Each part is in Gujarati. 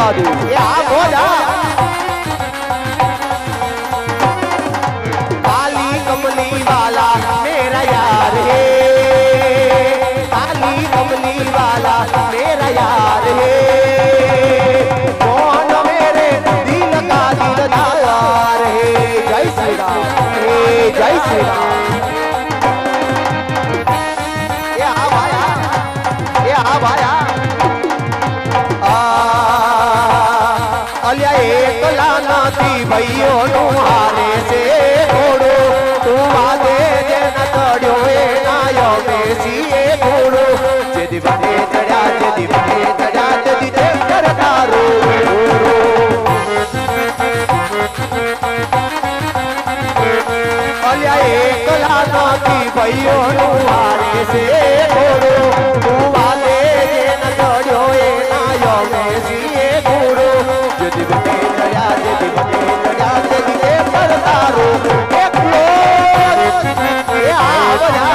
દ્વારકાધીશ એ આ બોલા काली कमली वाला मेरा यार है काली कमली वाला मेरा यार है कौन मेरे दिल का दिलदार है जय श्री राम जय श्री राम अलिया एक लाना थी भैयो हारे से घोड़ो तू वादे जन चढ़ो ए नायो बेसी ए घोड़ो जदी बने चढ़ा जदी करतारो अलिया एक लाना थी भैयो हारे से घोड़ो तू वादे जन चढ़ो ए नायो बेसी ए घोड़ो जदी बने चढ़ा जदी करतारो एकलो ए आवजा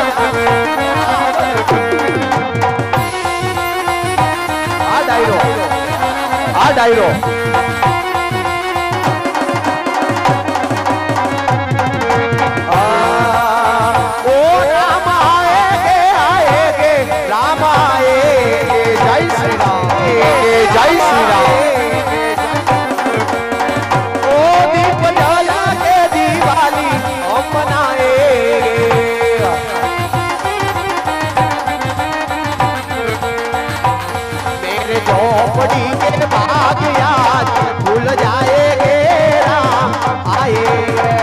आ डायरो ओ राम आएगे राम आएगे जय श्री राम जय श्री राम झोपड़ी के भाग याद भूल जाएंगे राम आएंगे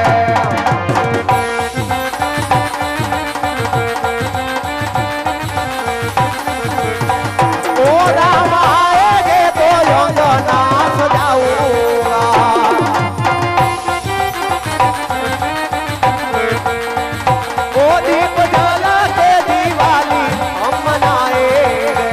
ओ राम आएंगे तो योजना सजाऊंगा ओ दीप जला के दिवाली हम मनाएंगे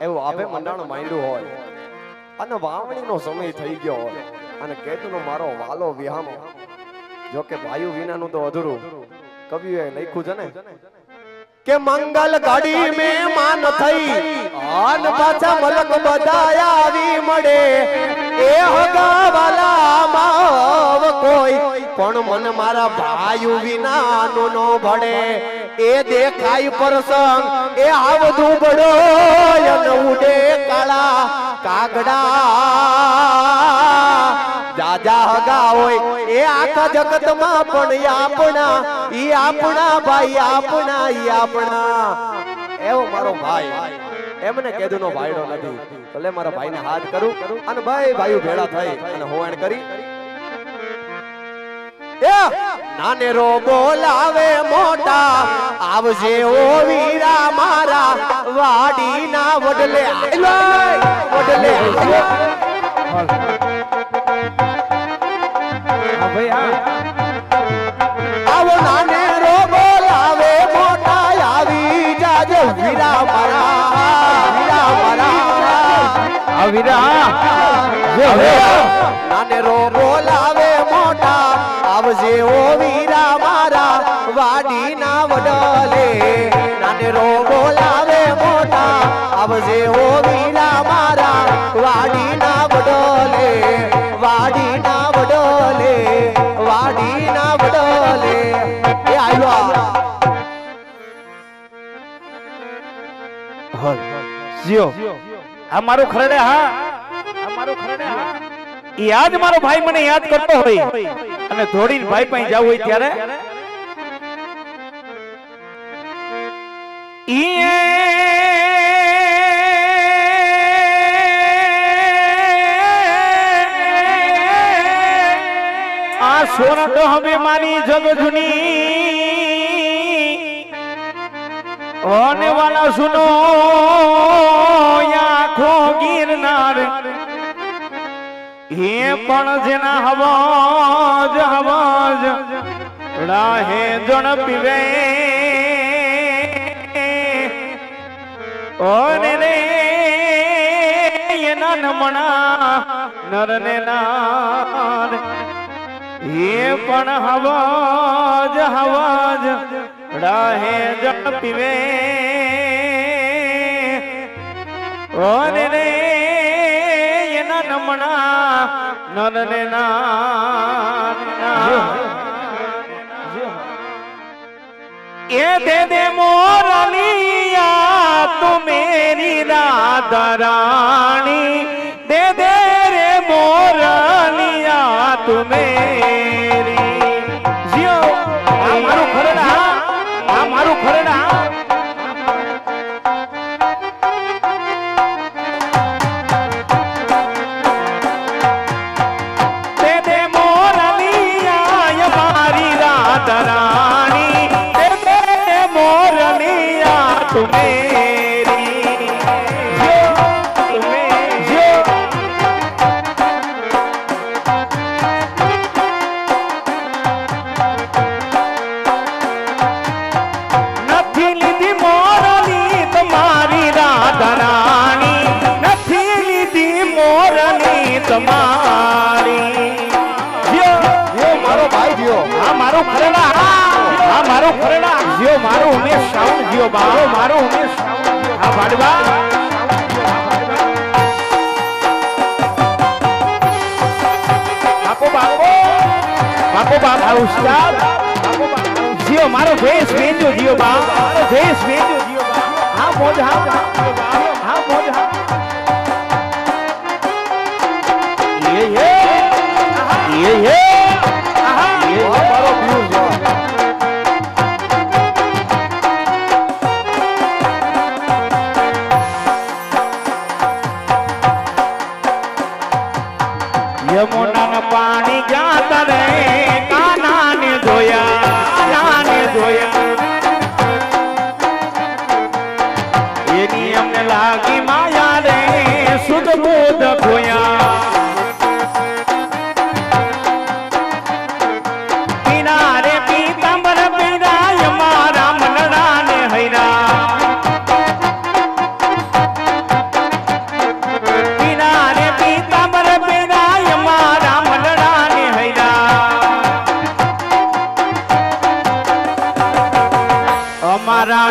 એવું આપે મંડાણું માંડ્યું હોય અને વાવણીનો સમય થઈ ગયો હોય અને કેતુનો મારો વાલો વિહામો જો કે વાયુ વિનાનું તો અધૂરું કવિએ લખ્યું છે ને કે મંગલ ગાડી મે માન થઈ આન પાછા મલક બધાયા આવી મળે એ હગા વાલા માવ કોઈ પણ મન મારા ભાયુ વિનાનું નો ભડે એ દેખાય પ્રસંગ એ આવધું બડો અને ઉડે કાળા કાગડા જાજા હગા હોય એ આખા જગતમાં પણ આપણા ભાઈ આપણા એવો મારો ભાઈ એમને કેદુનો ભાઈડો નથી ભલે મારા ભાઈને હાથ કરું અને ભાઈ ભાઈઓ ભેળા થઈ અને હોવાણ કરી નાને રો બોલાવે મોટા આવજે ઓ વીરા મારા વાડીના વડલે વડલે આવો નાને રો બોલાવે મોટા આવી જાજો વીરા મારા વીરા નાને રો બોલાવે મોટા આવજે ઓ વીરા મારા વાડીના વડલે નાને રો બોલાવે મોટા આવજે ઓ વીરા મારા વાડીના વડલે વાડીના વડલે વાડીના વડલે એ આવ્યો જીઓ આ મારો ખરડે હા આ મારો ખરડે હા યાદ મારો ભાઈ મને યાદ કરતો હોય અને દોડીને ભાઈ પાસે જાવ હોય ત્યારે આ સોરઠ હવે મારી જગજુની ઓને વાલા સુનો આખો ગિરનાર હે પણ જેના હવાજ હવાજ રાહે જણ પીવે ઓને રે એના નમણા નરને નાર હે પણ હવાજ હવાજ રાહે જણ પીવે ઓને રે એના નમણા નરને નાર એ દે મોરલિયા તું મેરી રાધા રાણી દે રે મોરલિયા તું મેરી જીઓ આ મારું ખરડા આ મારું ખરડા દે મોરલિયા મારી રાધા રાણી તું મેરી નથી લીધી મોરલી તમારી રાધા રાણી નથી લીધી મોરલી તમારી મારો ભાઈ જીઓ આ મારો ખરડા આ મારો ખરડા જીઓ મારો ઉમેશ સાઉન્ડ જીઓ બારો મારો ઉમેશ આ ભાડવા બાપો બાપો બાપો બાપા ઉસ્તાદ જીઓ મારો ભેસ વેચો જીઓ બા મારો ભેસ વેચો જીઓ બા હા મોજ હા હા મોજ હા ये मारो व्यूज यमुना न पानी जाता रे काना ने धोया ये नियम ने लागी माया रे सुध बोध खोया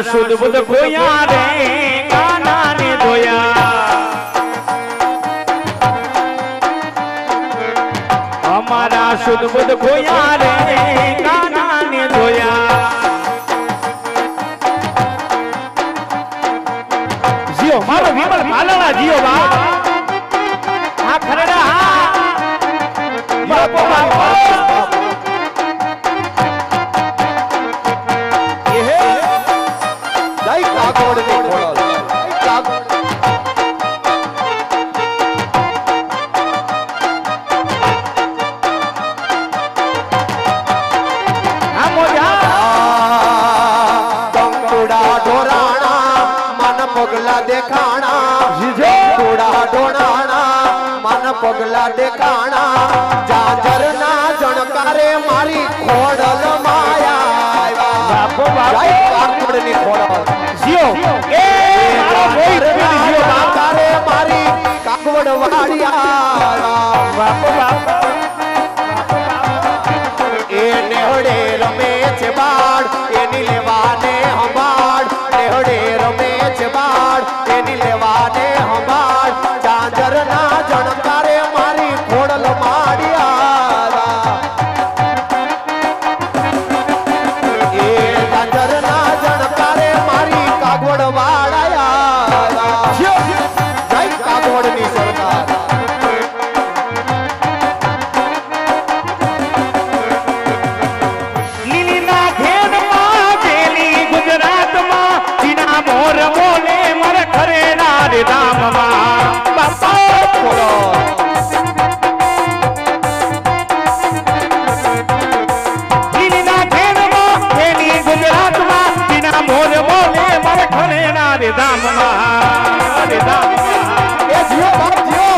शुद्ध बुद्ध खोया रे काना ने धोया हमारा शुद्ध बुद्ध खोया रे काना ने धोया जियो मारो विमल भालड़ा जियो बा हाँ खरड़ा हाँ बापो बापो પગલા દેખાણા થોડા ઢોણાણા મન પગલા દેખાણા જાજરના જણકારે મારી ખોડલ માયા બાપો બાપો કાકડની ખોડલ જીઓ એ જીઓ તારે મારી કાકવડ વાડિયા બાપો બાપો એ નેહડે રમે છે બાળ એની લેવાને હંભાળ નેહડે રમે છે બાળ એની લેવાને હંભાળ જાજરના જણકારે મારી ખોડલ માડિયા એ જાજરના જણકારે મારી કાગવડ વાડાયા જય કાગવડની સરકાર ધામમાં બાપા બોલો લીલીના ખેડમાં ખેલી ગુજરાતમાં બીના મોર બોલે મારે ખરેના રે ધામમાં એ જીઓ બાપ જીઓ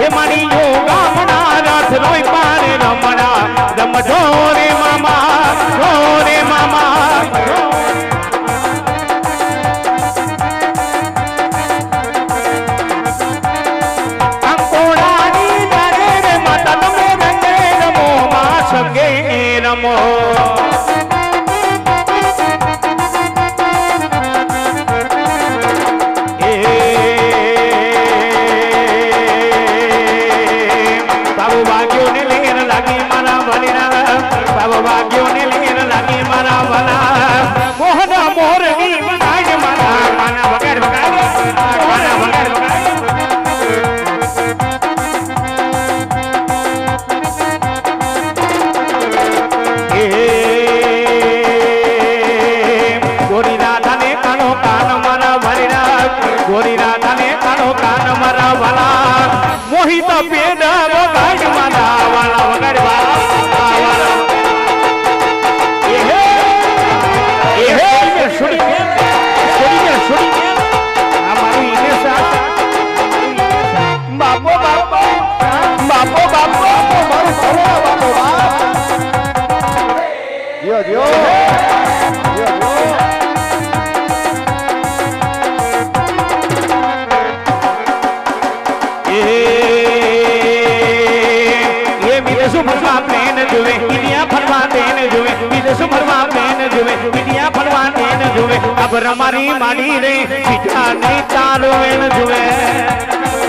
એ મારી ગામના રથ રોઈ પારે રમણા રમજો રે મામા મોહિત પેડ વગાડ મારા વાલા વગાડવા બાપો બાપો બાપો બાપો મારું સરોડા બાપો જીઓ જીઓ મારી માડી રે બીજા ની તારો એન જુએ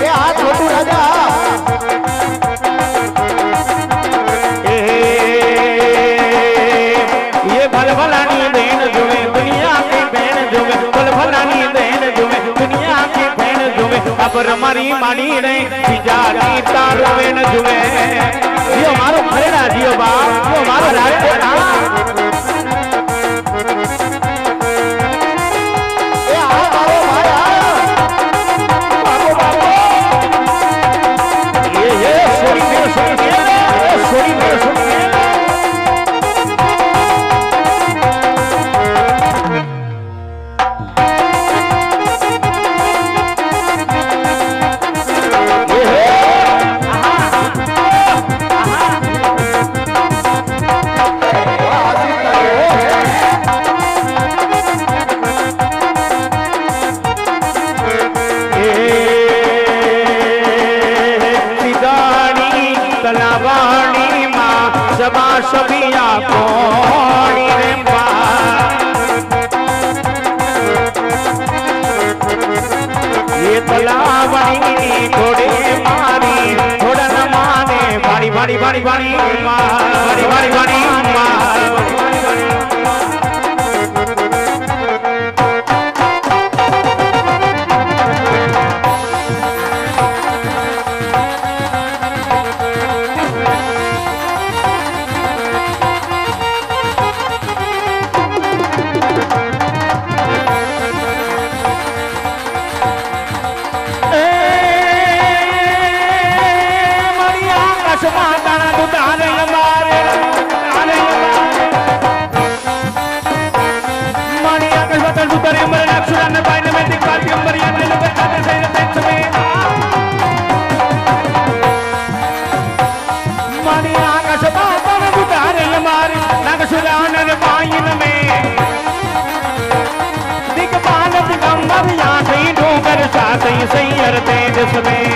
એ આ છોટું રાજા ये भलभलानी देन जुए दुनिया की बहन जुए भलभलानी देन जुए दुनिया की बहन जुए अब रमारी मानी रे बिजारी तारो वेन जुए जियो मारो खरेड़ा जियो बा जियो मारो राजा એ આ મારો ભાઈ बाबो बाबो ये सोरी मेरे सबिया कोणी रे बा ये तलावणी थोड़े मारी थोड़ा न माने बाड़ी बाड़ी बाड़ी बाड़ी बाड़ी बाड़ी बाड़ी Batal Butari Umar Aksuran and Dynamic Party Umar and the Katas and the Pensabe. Mani Akashaba, Butari Lamari, Nakasuran and the Payan Me. Dick Pan of the Gambia, they do better shots, they say you're this way.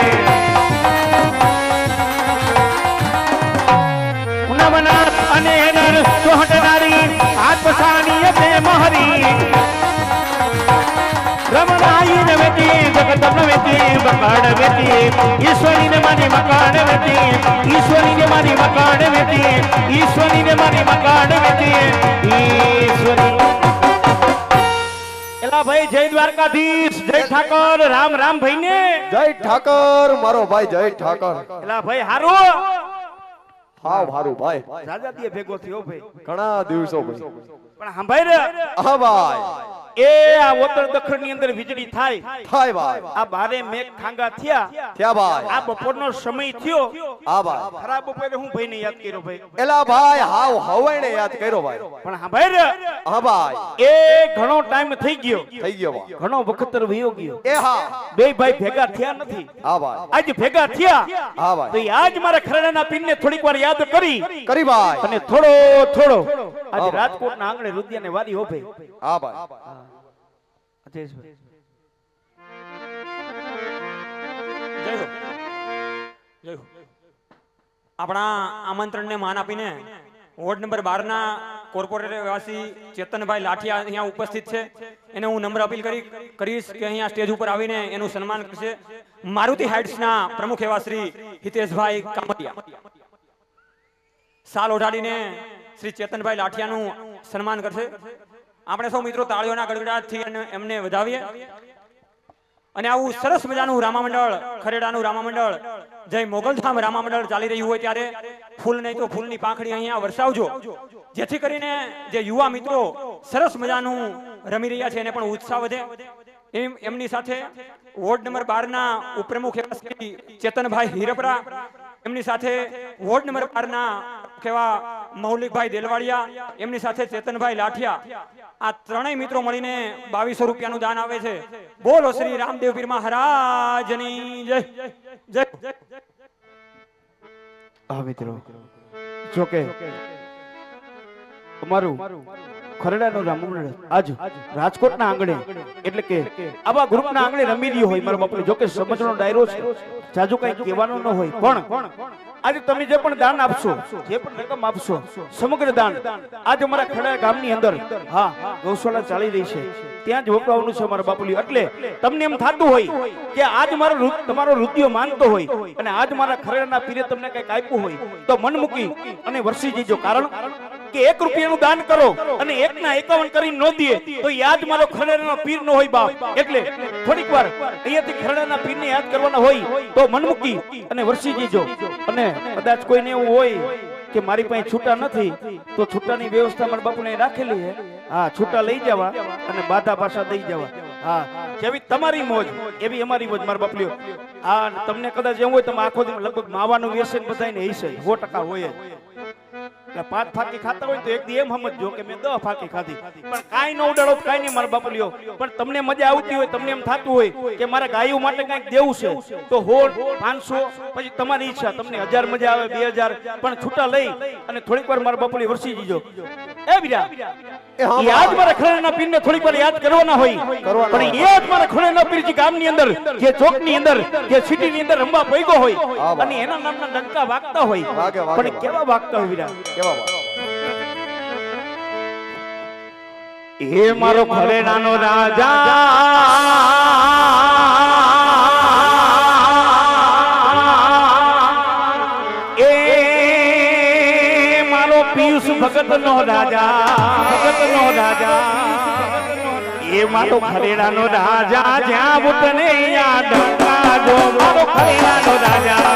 Navanas, Aner, Tohatanari, Atpasani, Mahari. Ramanai Navati, Jagatamavati, Bakadavati, Iswani Namani Makadavati, Iswani Namani Makadavati, Iswani Namani Makadavati, Iswani. એલા ભાઈ જય દ્વારકાધીશ જય ઠાકર રામ રામ ભાઈ ને જય ઠાકર મારો ભાઈ જય ઠાકર એલા ભાઈ હારું હાવ હારું ભાઈ રાજાદીએ ભેગો થયો ભાઈ ઘણા દિવસો ભાઈ પણ સાંભળ રે હા ભાઈ એ આ ઉત્તર દક્ષિણ ની અંદર વીજળી થાય ભાઈ આ બારે મેઘ ખાંગા થયા ભાઈ આ બપોરનો સમય થયો હા ભાઈ ખરાબ બપોરે હું ભાઈને યાદ કર્યો ભાઈ એલા ભાઈ હાવ હવાઈને યાદ કર્યો ભાઈ પણ સાંભળ રે હા ભાઈ એ ઘણો ટાઈમ થઈ ગયો ભાઈ ઘણો વખત વયો ગયો એ હા બે ભાઈ ભેગા થયા નથી હા ભાઈ આજ ભેગા થયા હા ભાઈ તો આજ મારા ખરડાના પીરને થોડીક વાર યાદ કરી ભાઈ અને થોડો થોડો આજ રાજકોટના આંગણે રુદિયાને વારી હો ભાઈ હા ભાઈ આપણા આમંત્રણને માન આપીને વોર્ડ નંબર 12 ના કોર્પોરેટર વાસી ચેતનભાઈ લાઠિયા અહીંયા ઉપસ્થિત છે એને હું નમ્ર અપીલ કરીશ કે અહીંયા સ્ટેજ ઉપર આવીને એનું સન્માન કરશે મારુતિ હાઇટ્સના પ્રમુખ એવા શ્રી હિતેશભાઈ કામરિયા સાલ ઓઢાડીને શ્રી ચેતનભાઈ લાઠિયાનું સન્માન કરશે આપણે સૌ મિત્રો તાળીઓના ગડગડાટથી એમને વધાવીએ અને આવું સરસ મજાનું રામામંડળ ખરેડાનું રામામંડળ જય મોગલધામ રામામંડળ ચાલી રહ્યું હોય ત્યારે ફૂલ નહીં તો ફૂલની પાંખડી અહીંયા વરસાવજો જેથી કરીને જે યુવા મિત્રો સરસ મજાનું રમી રહ્યા છે એને પણ ઉત્સાહ વધે એમની સાથે વોર્ડ નંબર 12 ના ઉપપ્રમુખ એવા શ્રી ચેતનભાઈ હિરપરા એમની સાથે વોર્ડ નંબર 12 ના કેવા મૌલિકભાઈ દેલવાડિયા એમની સાથે ચેતનભાઈ લાઠિયા આ ત્રણેય મિત્રો મળીને 2200 રૂપિયાનું દાન આવે છે બોલો શ્રી રામદેવ પીર મહારાજની જય જય હા મિત્રો જો કે અમારું ખરડાનું રામમંડળ આજ રાજકોટના આંગણે એટલે કે આવા ગ્રુપના આંગણે રમી રહ્યો હોય મારા બાપુ જો કે સમજનો ડાયરો છે જાજુ કઈ કહેવાનું ન હોય પણ આજે તમે જે પણ દાન આપશો જે પણ રકમ આપશો સમગ્ર દાન આજ અમારા ખરડા ગામની અંદર હા ગૌશાળા ચાલી રહી છે ત્યાં જ વપરાવાનું છે મારા બાપુલી એટલે તમને એમ થતું હોય કે આજ મારો તમારો રૂપિયો માનતો હોય અને આજ મારા ખરડાના પીરે તમને કઈક આપ્યું હોય તો મન મૂકી અને વરસી જજો કારણ કે 1 રૂપિયાનું દાન કરો અને 1 ના 51 કરીને નો દે તો યાદ મારો ખરડાનો પીર નો હોય બાપ એટલે થોડીક વાર અહીંયાથી ખરડાના પીરને યાદ કરવાના હોય તો મન મૂકી અને વરસી જજો અને કદાચ કોઈને એવું હોય કે મારી પાસે છૂટા નથી તો છૂટાની વ્યવસ્થા મારા બાપુને રાખેલી છે હા છૂટા લઈ જવા અને બાધા પાછા દઈ જવા હા જેવી તમારી મોજ એવી અમારી મોજ મારા બાપલીઓ હા તમને કદાચ એવું હોય તમે આખો દિન લગભગ માવાનું વ્યસન બધાને હશે 100% હોય જ 5 ફાકી ખાતા હોય તો એક દી એમ સમજજો કે મેં 10 ફાકી ખાધી પણ કાઈ ન ઉડાડો કાઈ નહીં મારા બાપલીઓ પણ તમને મજા આવતી હોય તમને એમ થતું હોય કે મારા ગાયો માટે કંઈક દેવું છે તો 100 500 પછી તમારી ઈચ્છા તમને 1000 મજા આવે 2000 પણ છૂટા લઈ અને થોડીક વાર મારા બાપલી વરસી જજો એ બીરા યાદ મારા ખરેના પીરને થોડીક વાર યાદ કરવાના હોય પણ યાદ મારા ખરેના પીરજી ગામની અંદર જે ચોકની અંદર જે સિટીની અંદર રંબા પૈગો હોય અને એના નામના ડંકા વાગતા હોય પણ કેવા વાગતા હોય બીરા એ મારો ખરેડાનો રાજા એ મારો પિયુષ ભગતનો રાજા એ મારો ખરેડાનો રાજા જ્યાં બુટને યાદ જો મારો ખરેડાનો રાજા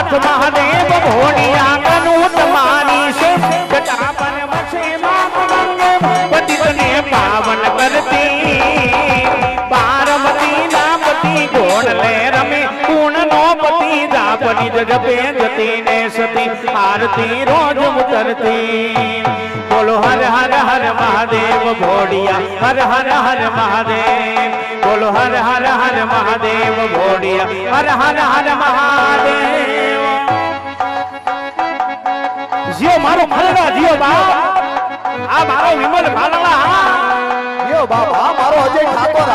નાથ મહાદેવ ભોળિયા કનું તમારી છે જટાપન વસે માત ગંગે પતિતને પાવન કરતી પાર્વતી ના પતિ ગોળ લે રમે પૂર્ણ નો પતિ દાપની જપે જતી ને સતી આરતી રોજ ઉતરતી બોલો હર હર હર મહાદેવ ભોળિયા હર હર હર મહાદેવ બોલો હર હર હર મહાદેવ ભોળિયા હર હર હર મહાદેવ જીઓ મારો ખલડા જીઓ બાપ આ મારો વિમલ ભાલડા જીઓ બાપ આ મારો અજય ઠાકોર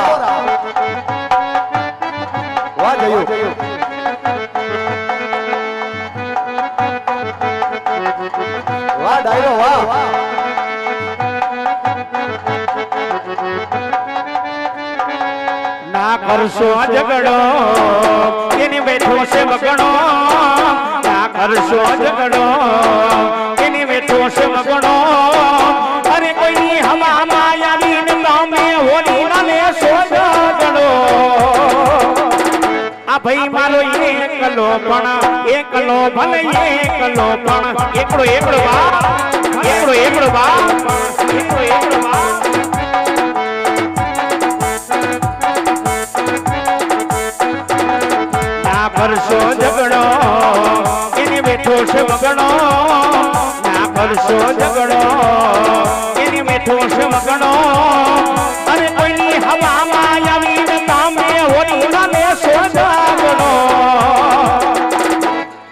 વાહ જયું વાહ ડાયરો વાહ ના કરશો ઝઘડો એની બેઠો છે બગડો ના કરશો ઝઘડો એની બેઠો છે બગડો અરે કોઈની હમા આવીને તમે હોની નાને સોગડો આ ભાઈ મારો એકલો પણ એકલો ભલે એકલો પણ એકડો એકડો બા એકડો એકડો બા એકડો એકડો બા કરશો ઝઘડો એની બેઠો છે વગડો ના કરશો ઝઘડો એની બેઠો છે વગડો અને કોઈની હવામાં આવીને તમે હોની નાને સોગડો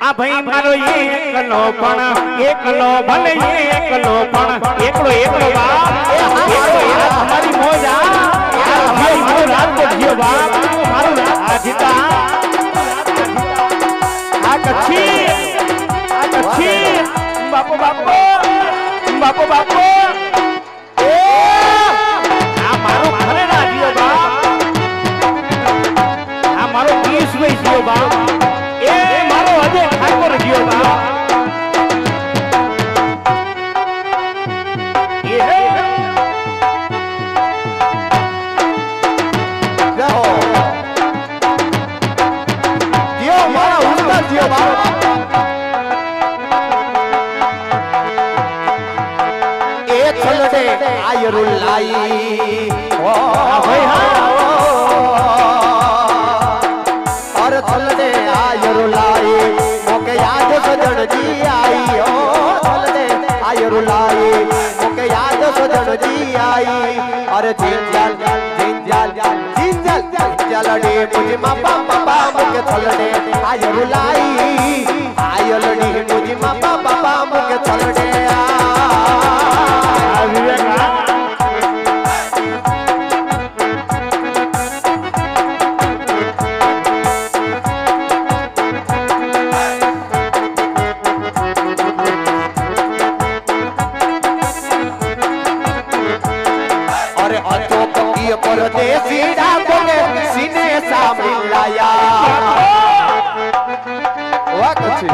આ ભાઈ મારો એકલો પણ એકલો ભલે એકલો પણ એકલો એકલો બાપ અમારી મોજ અમારી મારો રાજકોટ જીઓ બાપ મારું આજીતા બાપો બાપો બાપો બાપો એ આ મારો ખરેડા જીઓ બાપ આ મારો કેશભાઈ જીઓ બાપ એ મારો અજય ઠાકોર જીઓ બાપ આયરુલાઈ ઓ ભાઈ और थलने आयरुलाई मोके याद सजन जी आई ओ थलने आयरुलाई मोके याद सजन जी आई अरे जिंजल जिंजल जिंजल जिंजलड़ी मुझे मापा पापा मोके थलने आयरुलाई आयलड़ी मुझे मापा पापा मोके थलने परदेसी डाको ने सीने सा मिलाया वाह कच्छी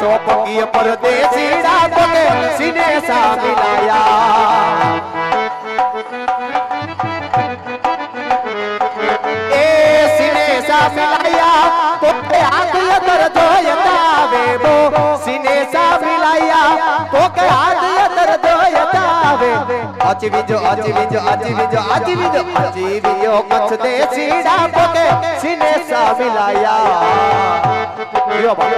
तो पकी परदेसी डाको ने सीने सा मिलाया ए सीने सा मिलाया तो के आग लगर जोयता वे वो सीने सा मिलाया तो के आग लगर जोयता वे अजीविजो अजीविजो अजीविजो अजीविजो अजीविजो कच्छ देसी डाको के सीने सा मिलाया यो बा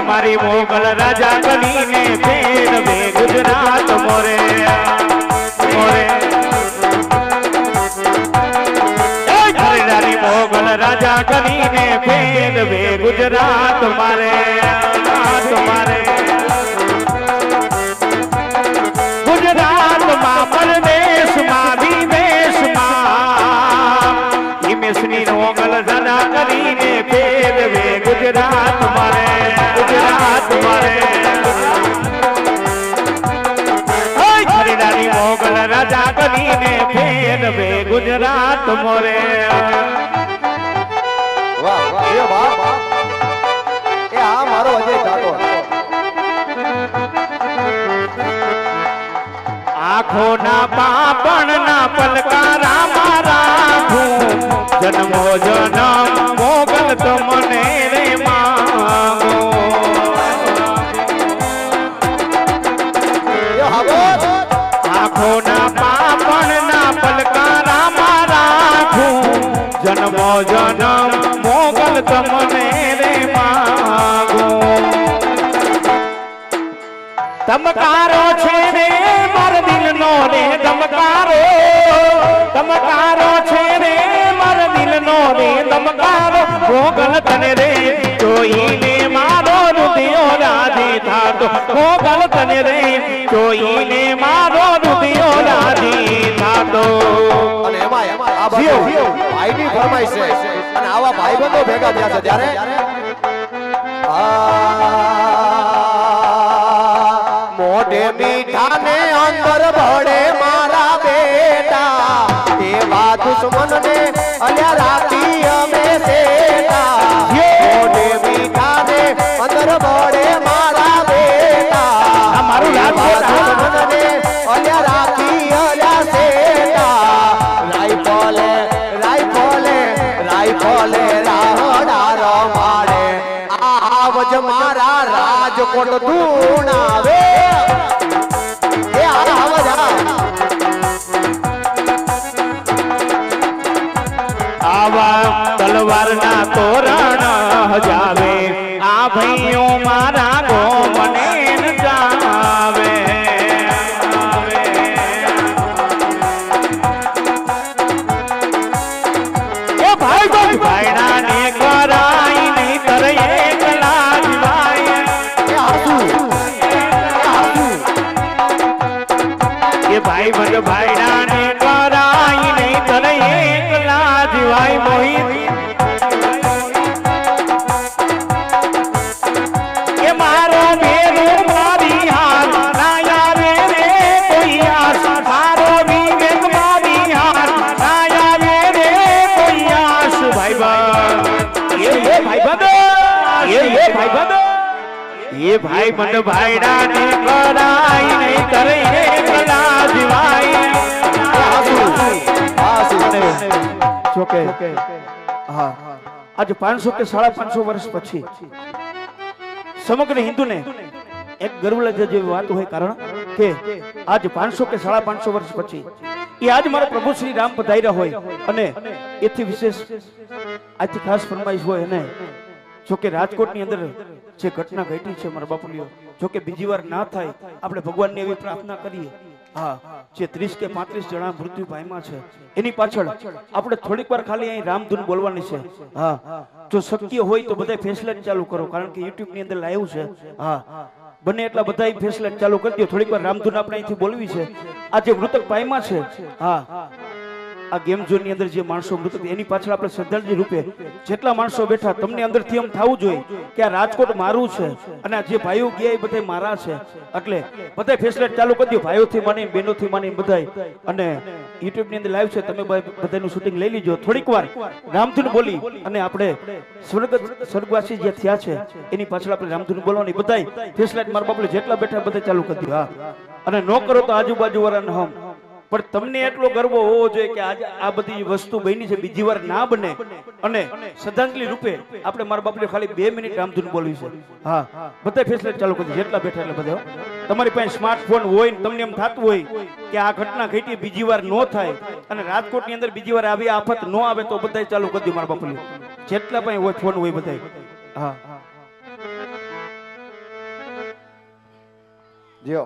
मारी मोगल राजा कनीने फेर वे गुजरात मोरे मोरे हरिदारी मोगल राजा कनीने फेर वे गुजरात मारे तुम्हारे गुजरात मा परदेश मा विदेश मा हिमेशनी मोगल राजा कनीने फेर वे गुजरात मारे ગુજરાત મોરે વાહ વાહ એ વાહ એ આ મારો અજય ઠાકોર આંખો ના પાપણ ના પલકારા મારા જન્મો જન્મ મોગલ તો મને રે માંગો આંખો ના પાપણ ના પલકારા મારા જન્મો જન્મ મોગલ તો મને રે માંગો તમકારો છે રે મારા દિલનો રે તમકારો તમકારો છે રે મારા દિલનો રે તમકારો મોગલ તને રે જોઈને મારો હૃદયો રાધે થાતો મોગલ તને રે જોઈને મારો હૃદયો રાધે થાતો અને એમાં આ ભાઈની ફરમાઈશ છે અને આવા ભાઈબંધો ભેગા થયા છે ત્યારે મોઢે મીઠા ને અંદર ભળે મારા બેટા એવા દુશ્મન ને અલ્યા રાતી અમે સેટા મોઢે મીઠા ને અંદર ભળે મારા બેટા મારું દુશ્મન ને અલ્યા રાતી અલ્યા સેટા રાઈફલે રાઈફલે રાઈફલે રાહડા રમાડે આવજ મારા રાજકોટ ધૂણાવે એ આવજ આવા તલવાર ના તોરણ હજાવે આ ભાઈઓ મારા ગોમને ન જાવે એ ભાઈ ભાઈ ભાઈડા ને કરાઈ નહીં તરે એકલા જીવાય એ ભાઈ ભાઈ ભાઈડા ને કરાઈ નહીં તરે એકલા જીવાય મોહિત એ મારો બેરો મારી હાર ના આવે રે કોઈ આસ મારો વિવેક મારી હાર ના આવે રે કોઈ આસ ભાઈ ભાઈ એ ભાઈ ભાઈ એ ભાઈ ભાઈ એ ભાઈ મન ભાઈડા ને કરાઈ નહીં કરે એકલા જીવાય જોકે હા આજ 500 કે 550 વર્ષ પછી સમગ્ર હિન્દુને એક ગર્વ લાગે જેવી વાત હોય કારણ કે આજ 500 કે 550 વર્ષ પછી એ આજ મારા પ્રભુ શ્રી રામ પધાર્યા હોય અને એથી વિશેષ આજથી ખાસ ફરમાઈશ હોય અને જોકે રાજકોટની અંદર જે ઘટના ઘટી છે મારા બાપુલીઓ જોકે બીજી વાર ના થાય આપણે ભગવાનની એવી પ્રાર્થના કરીએ હા જે 30 કે 35 જણા મૃત્યુ પામ્યા છે એની પાછળ આપણે થોડીક વાર ખાલી અહીં રામધૂન બોલવાની છે હા જો શક્ય હોય તો બધા ફેસલેટ ચાલુ કરો કારણ કે YouTube ની અંદર લાઈવ છે હા બને એટલા બધા ફેસલેટ ચાલુ કરી દો થોડીક વાર રામધૂન આપણે અહીંથી બોલવી છે આ જે મૃતક પામ્યા છે હા આ ગેમ ઝોન ની અંદર જે માણસો મૃતક એની પાછળ આપણે શ્રદ્ધાંજલિ રૂપે જેટલા માણસો બેઠા તમને અંદરથી એમ થવું જોઈએ કે આ રાજકોટ મારું છે અને આ જે ભાઈઓ ગયા એ બધા મારા છે એટલે બધા ફેસલેટ ચાલુ કરી દો ભાઈઓથી માની બહેનોથી માની બધા અને YouTube ની અંદર લાઈવ છે તમે બધાનું શૂટિંગ લઈ લીજો થોડીક વાર રામધૂન બોલી અને આપણે સ્વર્ગવાસી જે થયા છે એની પાછળ આપણે રામધૂન બોલવાની બધા ફેસલેટ મારા બાપલે જેટલા બેઠા બધા ચાલુ કરી દો હા અને નો કરો તો આજુબાજુ વાળાને હમ પણ તમને એટલો ગર્વ હોવો જોઈએ કે આજે આ બધી વસ્તુ બની છે બીજી વાર ના બને અને શ્રદ્ધાંજલિ રૂપે આપણે મારા બાપને ખાલી 2 મિનિટ રામધૂન બોલવી છે હા બધા ફેસલેટ ચાલુ કરી જેટલા બેઠા એટલે બધા તમારી પાસે સ્માર્ટફોન હોય ને તમને એમ થતું હોય કે આ ઘટના ઘટી બીજી વાર ન થાય અને રાજકોટની અંદર બીજી વાર આવી આફત ન આવે તો બધા ચાલુ કરી દો મારા બાપને જેટલા પાસે હોય ફોન હોય બધા હા જીઓ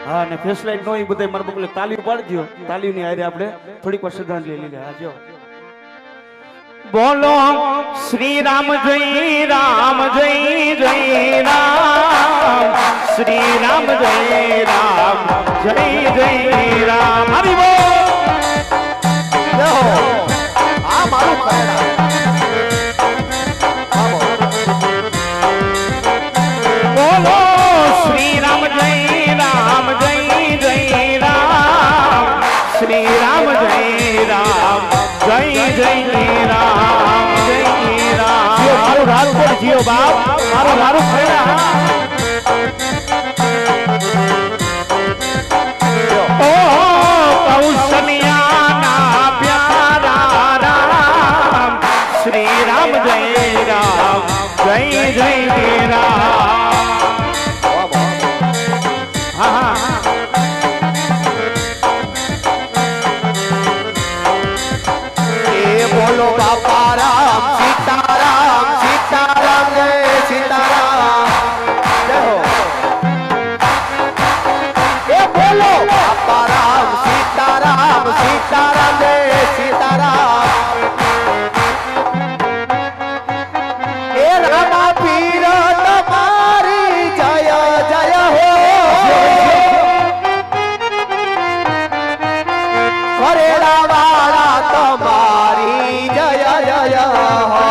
હા ને ફેસલાઇટ નો એ બધા મારા બકલે તાલી પાડજો તાલીની હારે આપણે થોડીક વાર શ્રદ્ધાંજલિ લઈ લે હા જો બોલો શ્રી રામ જય રામ જય જય રામ શ્રી રામ જય રામ જય જય રામ હરી બોલ જો આ મારું પહેલા બોલો શ્રી રામ જય રામ જય જય રામ મારું રાજકોટ જીઓ બાપ મારું મારું ખેડા ઓ કૌશલ્યાના પ્યારા રામ શ્રી રામ જય રામ જય જય રામ હા બોલો બાપા રામ સીતારામ સીતારામ જય સીતારામ જય હો એ બોલો બાપા રામ સીતારામ સીતારામ જય સીતારામ એ રામા પીર તમારી જય જય હો કરેલા વાળા તમારી જય જય હો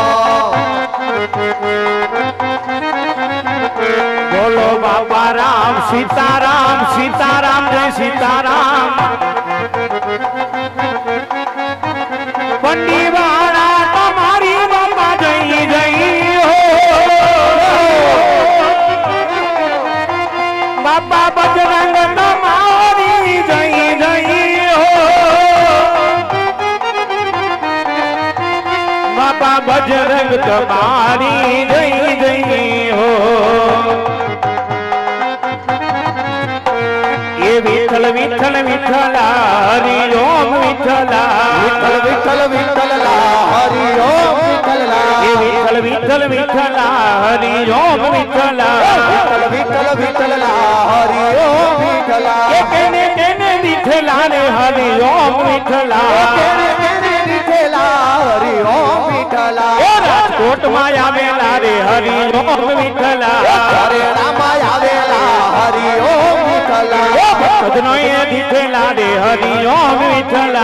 બોલો બાપા રામ સીતારામ સીતારામ જય સીતારામ પંડીવાળા તમારી બાપા જય જય હો બાપા બજરંગ તમારી જય જય હો બાપા બજરંગ તમારી જય જય હો એ વિઠ્ઠલ વિઠ્ઠલ વિઠ્ઠલ હરિ ઓમ વિઠ્ઠલ વિઠ્ઠલ વિઠ્ઠલ વિઠ્ઠલ હરિ ઓમ વિઠ્ઠલ એ વિઠ્ઠલ વિઠ્ઠલ વિઠ્ઠલ હરિ ઓમ વિઠ્ઠલ વિઠ્ઠલ વિઠ્ઠલ વિઠ્ઠલ હરિ ઓમ વિઠ્ઠલ એ કેને કેને વિઠ્ઠલા રે હરિ ઓમ વિઠ્ઠલ કેને કેને વિઠ્ઠલા હરિ ઓમ વિઠ્ઠલ એ રાજકોટ માં આવેલા રે હરિ ઓમ વિઠ્ઠલ હરે રામા આવેલા હરિ ઓમ વિઠ્ઠલ ભક્તનો એ દીઠેલા રે હરિ ઓમ વિઠ્ઠલ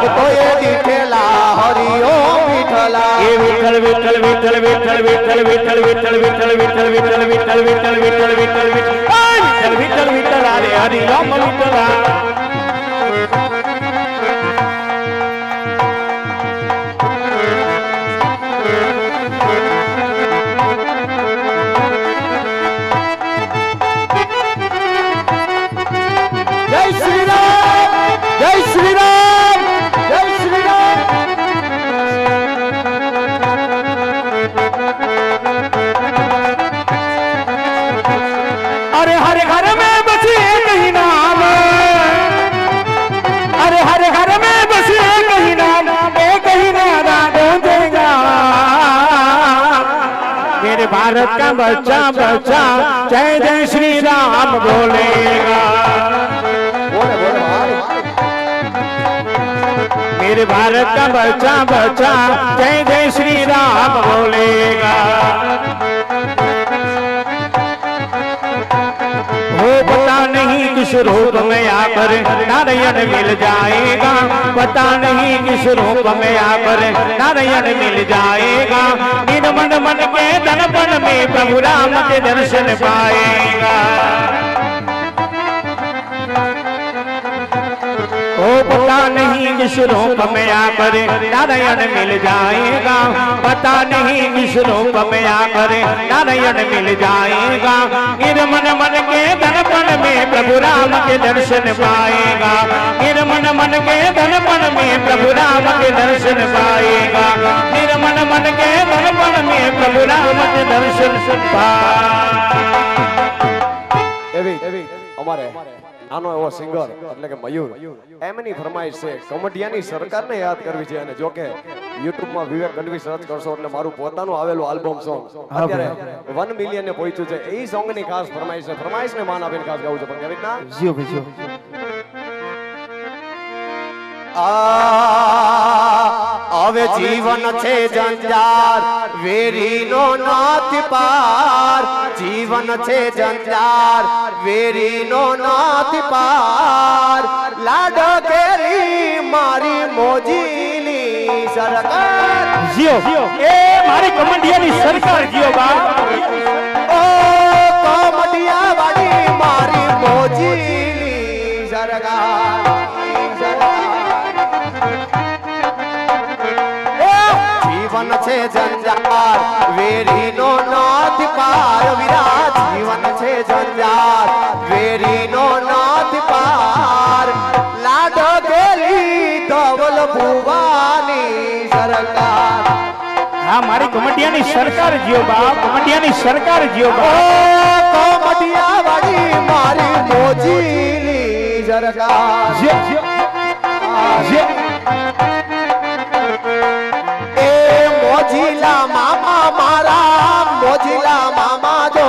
ભક્તોએ દીઠેલા હરિ ઓમ વિઠ્ઠલ એ વિઠ્ઠલ વિઠ્ઠલ વિઠ્ઠલ વિઠ્ઠલ વિઠ્ઠલ વિઠ્ઠલ વિઠ્ઠલ વિઠ્ઠલ વિઠ્ઠલ વિઠ્ઠલ વિઠ્ઠલ વિઠ્ઠલ વિઠ્ઠલ વિઠ્ઠલ વિઠ્ઠલ વિઠ્ઠલ વિઠ્ઠલ રે હરિ ઓમ વિઠ્ઠલ જય શ્રી રામ જય શ્રી રામ જય શ્રી રામ अरे हर घर में बसे कहीं नाम अरे हर घर में बसे कहीं नाम एक ही नारा गूंजेगा मेरे भारत का बच्चा बच्चा जय जय श्री राम बोलेगा બોલે બોલે ભાઈ मेरे भारत का बच्चा बच्चा जय जय श्री राम बोलेगा हो पता नहीं किस रूप में आकर नारायण मिल जाएगा पता नहीं किस रूप में आकर नारायण मिल जाएगा निर्मल मन के दर्पण में प्रभु राम के दर्शन पाएगा ओ पता नहीं किस रूप में आकर नारायण मिल जाएगा पता नहीं किस रूप में आकर नारायण मिल जाएगा निर्मल मन के दर्पण में प्रभु राम के दर्शन पाएगा निर्मल मन के दर्पण में प्रभु राम के दर्शन पाएगा निर्मल मन के दर्पण में प्रभु राम के दर्शन એવી અમારે નાનો એવો સિંગર એટલે કે મયુર એમની ફરમાઈશ છે કમડિયાની સરકારને યાદ કરવી છે અને જો કે યુટ્યુબમાં વિવેક ગઢવી સર્ચ કરશો એટલે મારું પોતાનું આવેલું આલ્બમ સોંગ અત્યારે 1 મિલિયન ને પહોંચ્યું છે એ સોંગ ની ખાસ ફરમાઈશ છે ફરમાઈશને માન આપીને ખાસ ગાવું છે પણ કેવી રીતના જીઓ ભાઈ હવે જીવન છે જંજાર વેરીનો નાથ પાર જીવન છે જંજાર વેરીનો નાથ પાર લાડ કેરી મારી મોજીની સરકાર જીઓ એ મારી કમંડિયાની સરકાર જીઓ બા ઓ કમડિયા વાડી મારી મોજીની સરકાર જીવન છે જંજાર વેરીનો નાથ પાર વીરા જીવન છે જંજાર વેરીનો નાથ પાર લાડ ગેલી ધવલ ભુવાની સરકાર હા મારી કમટિયાની સરકાર જીઓ બાપ કમટિયાની સરકાર જીઓ બાપ કમટિયા વાળી મારી મોજીની સરકાર એ મોજીલા મામા મારા મોજીલા મામા જો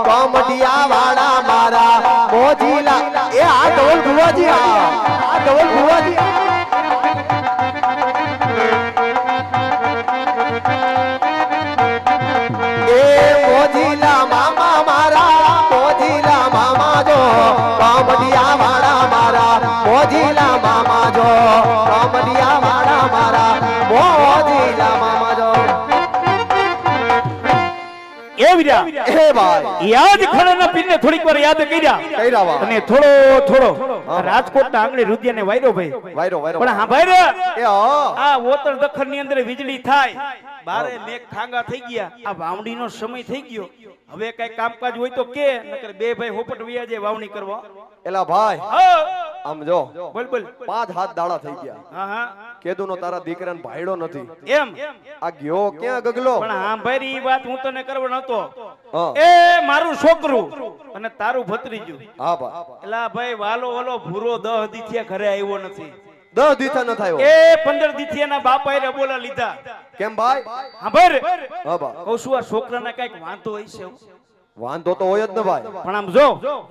કમટિયા વાળા મારા મોજીલા એ આ ઢોલ ભુવાજી આ ઢોલ ભુવાજી એ મોજીલા મામા મારા મોજીલા મામા જો કમટિયા વાળા મારા મોજીલા મામા જો કમટિયા વાળા મારા મોજીલા મામા જો એ વીરા એ ભાઈ યાદ ખડાના પીરને થોડીક વાર યાદ કર્યા વા અને થોડો રાજકોટના આંગણે રુદિયાને વાયરો ભાઈ વાયરો વાયરો પણ હા ભાઈ રે એ હા આ ઓતર દખણની અંદર વીજળી થાય બારે મેઘ ખાંગા થઈ ગયા આ વાવણીનો સમય થઈ ગયો હવે કઈ કામકાજ હોય તો કે નકર બે ભાઈ હોપટ વયા જાય વાવણી કરવા એલા ભાઈ હા આમ જો બોલ બોલ 5 હાથ દાડા થઈ ગયા હા હા કેદુનો તારા દીકરાને ભાઈડો નથી એમ આ ગયો ક્યાં ગગલો પણ હા ભાઈ ઈ વાત હું તને કરવા નતો હા એ મારું છોકરું અને તારું ભત્રીજું હા ભાઈ એલા ભાઈ વાલો વાલો ભૂરો 10 દીથિયા ઘરે આવ્યો નથી 10 દીથા ન થાયો એ 15 દીથિયાના બાપાએ રબોલા લીધા કેમ ભાઈ હા ભાઈ હા બા કહું છું આ છોકરાને કઈક વાંધો હોય છે વાંધો તો હોય જ ને ભાઈ પણ આમ જો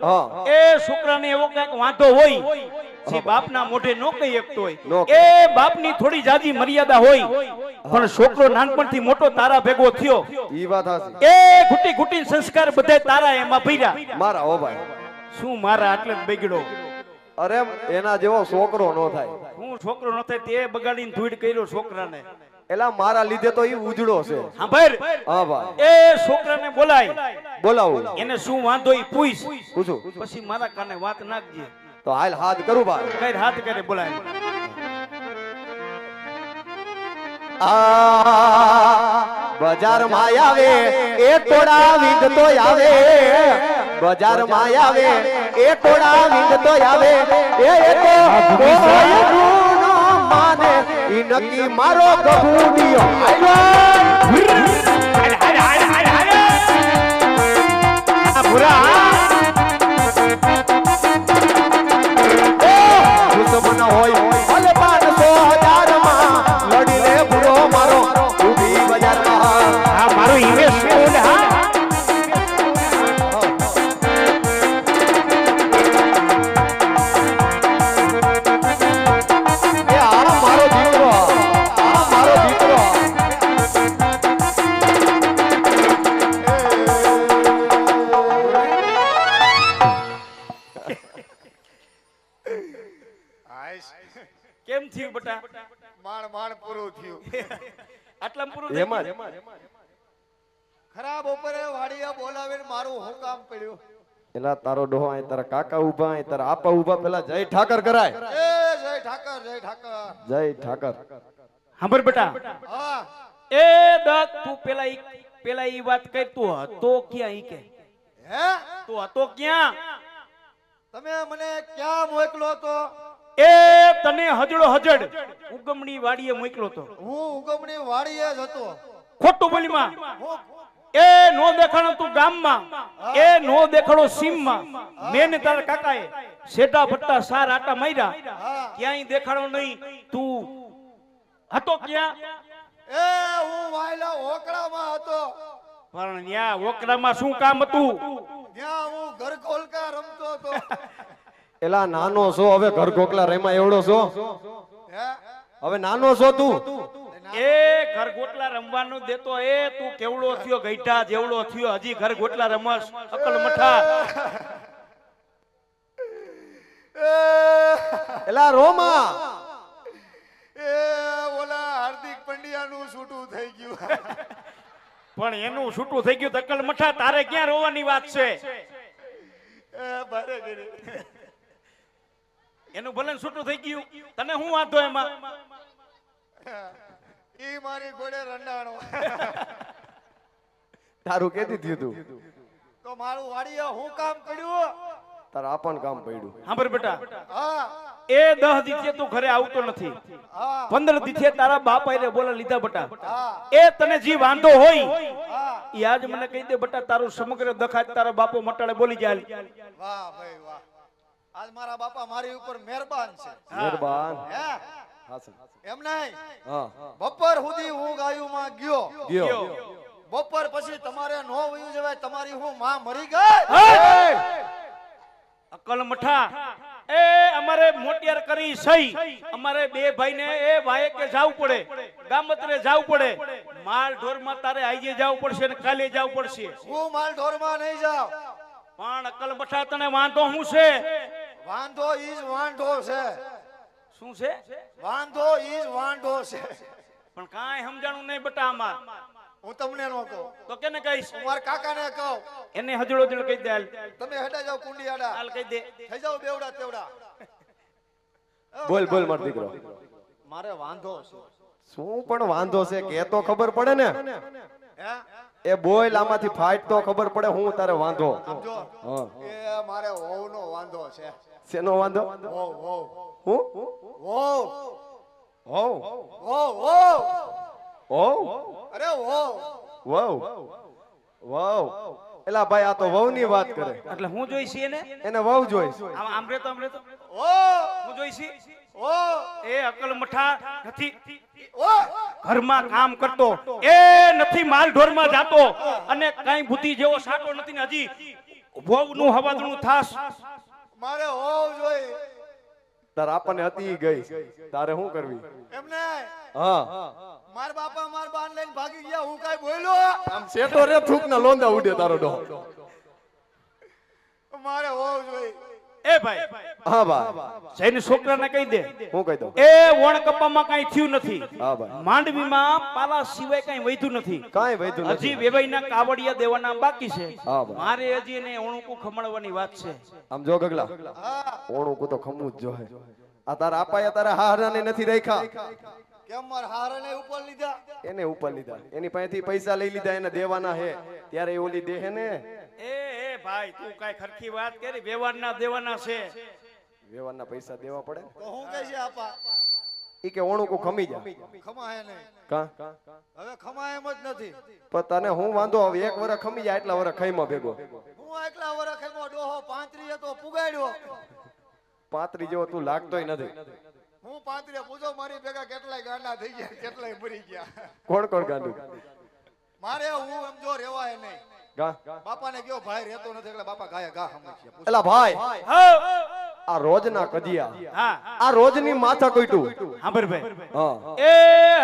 હા એ છોકરાને એવો કઈક વાંધો હોય જે બાપના મોઢે નો કહી શકતો હોય નો. એ બાપની થોડી જાજી મર્યાદા હોય પણ છોકરો નાનપણથી મોટો તારા ભેગો થયો ઈ વાત હાસી એ ઘૂટી ઘૂટી સંસ્કાર બધાય તારા એમાં ભર્યા મારા હો ભાઈ શું મારા આટલે જ બગડ્યો અરે એના જેવો છોકરો નો થાય હું છોકરો ન થાય તે બગાડીને ધૂળ કર્યો છોકરાને એલા મારા લીધે તો ઈ ઉજળો છે હા ભાઈ હા ભાઈ એ છોકરાને બોલાય બોલાવું એને શું વાંધો ઈ પૂછ પૂછું પછી મારા કાને વાત નાખજે તો હાલ હાથ કરું ભાઈ કઈ હાથ કરે બોલાય બજાર માં આવે એ ટોળા વિંદ તો આવે બજાર માં આવે એ ટોળા વિંદ તો આવે એ તો કોઈનું ન માને ઈ નક્કી મારો ગભુડિયો દુશ્મન હોય ભલે 500,000 માં લડીને ભૂરો મારો ઊભી બજારમાં આ મારું ઇન્વેસ્ટમેન્ટ હા એ આ મારો દીકરો આ મારો દીકરો કેમ થયું બટા માણ પૂરું થયું આટલા પૂરું થઈ એમાં ગયું? ખરાબ ઉપરે વાડિયા બોલાવીને મારું હું કામ પડ્યું એલા તારો ડોહો અહીં તારા કાકા ઉભા અહીં તારા આપા ઉભા પેલા જય ઠાકર કરાય એ જય ઠાકર જય ઠાકર જય ઠાકર સાંભળ બેટા હા એ દત્ત તું પેલા ઈ વાત કર તું હતો ક્યાં ઈ કે હે તું હતો ક્યાં તમે મને ક્યાં મોકલો તો એ તને હજડો હજડ ઉગમણી વાડીએ મોકલો તો હું ઉગમણી વાડીએ જ હતો ખોટું બોલીમાં હું એ નો દેખાણો તું ગામમાં એ નો દેખાડો સીમમાં મેં ને તારા કાકાએ શેઠા ભટ્ટા સાર આટા માર્યા ક્યાંય દેખાડો નહીં તું હતો ક્યાં એ હું વાયલા ઓકડામાં હતો પણ ન્યા ઓકરામાં શું કામ હતું ત્યાં હું ઘર કોલકા રમતો હતો એલા નાનો છો હવે ઘર ગોકલા રેમાં એવડો છો હે હવે નાનો છો તું એ ઘર ગોટલા રમવાનું દેતો એ તું કેવડો થયો ગઈઠા જેવડો થયો હજી ઘર ગોટલા રમસ અકલ મઠા એલા રોમા એ ઓલા હાર્દિક પંડ્યાનું છૂટું થઈ ગયું પણ એનું છૂટું થઈ ગયું અકલ મઠા તારે ક્યાં રોવાની વાત છે એ બારે ઘરે એનું ભલે ને છૂટું થઈ ગયું તને શું વાંધો એમાં ઈ મારી ઘોડે રંડા તારું કેદી થયું તું તો મારું વાડીએ હું કામ કર્યું તારા આપણ કામ પડ્યું સાંભળ બેટા હા એ 10 દીથે તું ઘરે આવતો નથી હા 15 દીથે તારા બાપ આઈને બોલા લીધા બટા હા એ તને જે વાંધો હોય હા ઈ આજ મને કહી દે બટા તારું સમગ્ર દખાત તારા બાપો મટાડે બોલી જાય વાહ ભાઈ વાહ આજ મારા બાપા મારી ઉપર મહેરબાન છે મહેરબાન હે હાસન એમ નહીં હા બપોર સુધી હું ગાયુંમાં ગયો ગયો બપોર પછી તમારે નો વયું જવાય તમારી હું માં મરી ગઈ અકલ મઠા એ અમારે મોટિયાર કરી સહી અમારે બે ભાઈને એ વાયે કે જાવું પડે ગામત્રે જાવું પડે માલ ઢોરમાં તારે આજે જાવું પડશે ને કાલે જાવું પડશે હું માલ ઢોરમાં નહીં જાઉં પણ અકલ મઠા તને વાંધો શું છે વાંધો ઈજ વાંઢો છે શું છે વાંધો ઈજ વાંઢો છે પણ કાંઈ સમજાણું નહીં બટા આમાં હું તમને નો કહું તો કેને કહીશ હું મારા કાકાને કહું એને હજળો હજળ કહી દે હાલ તમે હેડા જાવ કુંડિયાડા હાલ કહી દે થઈ જાવ બેવડા તેવડા બોલ બોલ માર દીકરો મારે વાંધો છે શું પણ વાંધો છે કે તો ખબર પડે ને હે એ બોલ આમાંથી ફાઇટ તો ખબર પડે હું તારે વાંધો સમજો હા એ મારે વહુનો વાંધો છે શેનો વાંધો વહુ વહુ હું વહુ હો વહુ વહુ હો અરે વહુ વાવ વાવ એલા ભાઈ આ તો વહુની વાત કરે એટલે હું જોઈશ એને એને વહુ જોઈશ આમ રે તો ઓ હું જોઈશ ઓ એ અકલ મઠા નથી ઓ ઘરમાં કામ કરતો એ નથી માલ ઢોરમાં જાતો અને કઈ બુદ્ધિ જેવો સાટો નથી ને હજી વહુનું હવાદણું થાસ મારે વહુ જોઈ તાર આપણને હતી ગઈ તારે શું કરવી એમને હા માર બાપા માર બાન લઈને ભાગી ગયા હું કાઈ બોલ્યો આમ સેટો રે થૂક ના લોંદા ઉડે તારો ડો મારે વહુ જોઈ એ ભાઈ હા ભાઈ જઈને છોકરાને કહી દે હું કહી દઉં એ વણ કપામાં કઈ થયું નથી હા ભાઈ માંડવીમાં પાલા સિવાય કઈ વધ્યું નથી કાંઈ વૈધું હજી નથી વેવાઈના કાવડિયા દેવાના બાકી છે હા ભાઈ મારે હજી એને ઓણુકું ખમણવાની વાત છે આમ જો ગગલા હા ઓણું કો તો ખમવું જ જોહે આ તારા આપાયા તારા હારાને નથી રાખ્યા કેમ માર હારને ઉપર લીધા એને ઉપર લીધા એની પાસેથી પૈસા લઈ લીધા એને દેવાના હે ત્યારે એ ઓલી દેહે ને એ ભાઈ તું કઈ ખરખી વાત કરી વ્યવહારના દેવાના છે વ્યવહારના પૈસા દેવા પડે તો હું કહે છે આપા ઈ કે ઓણું કો ખમી જા ખમાય નહીં કા હવે ખમાય એમ જ નથી પણ તને હું વાંધો હવે એક વરસ ખમી જાય એટલા વરસ ખાઈમાં ભેગો હું એકલા વરખ એમાં ડોહો 35 તો પુગાડ્યો 35 જેવો તું લાગતોય નથી હું 35 પૂછો મારી ભેગા કેટલાય ગાંડા થઈ ગયા કેટલાય મરી ગયા કોણ કોણ ગાંડું મારે હું એમ જો રેવાય નહીં ગા બાપાને કયો ભાઈ રહેતો નથી એટલે બાપા ગાય ગા સમજ્યા એલા ભાઈ હા આ રોજના કજિયા હા આ રોજની માથા કોઈટું સાંભળ ભાઈ હા એ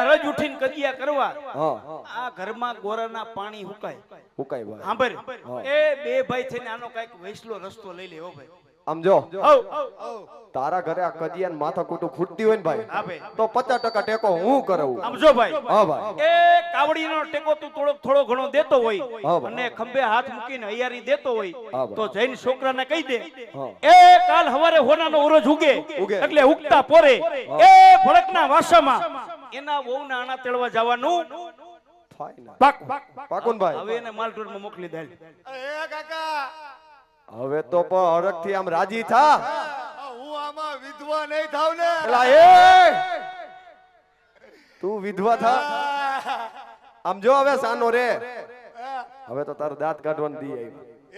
હરજ ઉઠીને કજિયા કરવા હા આ ઘરમાં ગોરાના પાણી હુકાય હુકાય ભાઈ સાંભળ એ બે ભાઈ થઈને આનો કઈક વૈસલો રસ્તો લઈ લે હો ભાઈ આમ જો હવ તારા ઘરે આ કજિયાન માથા કૂટું ખૂટતી હોય ને હા ભાઈ ભાઈ તો 50% ટેકો હું કરાવું આમ જો ભાઈ હા ભાઈ એ કાવડીનો ટેકો તું થોડો ઘણો દેતો હોય હા ભાઈ. અને ખંભે હાથ મૂકીને હૈયારી દેતો હોય હા ભાઈ. તો જઈને છોકરાને કહી દે હા. એ કાલ હવારે હોનાનો ઉરોજ ઉગે ઉગે. એટલે ઉગતા પોરે એ ભડકના વાસામાં એના વહુના આણા તેડવા જવાનું ફાઈન પાકું. પાકુન ભાઈ હવે એને માલઢોરમાં મોકલી દે એ કાકા હવે તો પણ હરખથી આમ રાજી થા હું આમાં વિધવા નહીં થાવ ને એલા એ તું વિધવા થા આમ જો હવે સાનો રે હવે તો તારો દાંત કાઢવાની દી આવી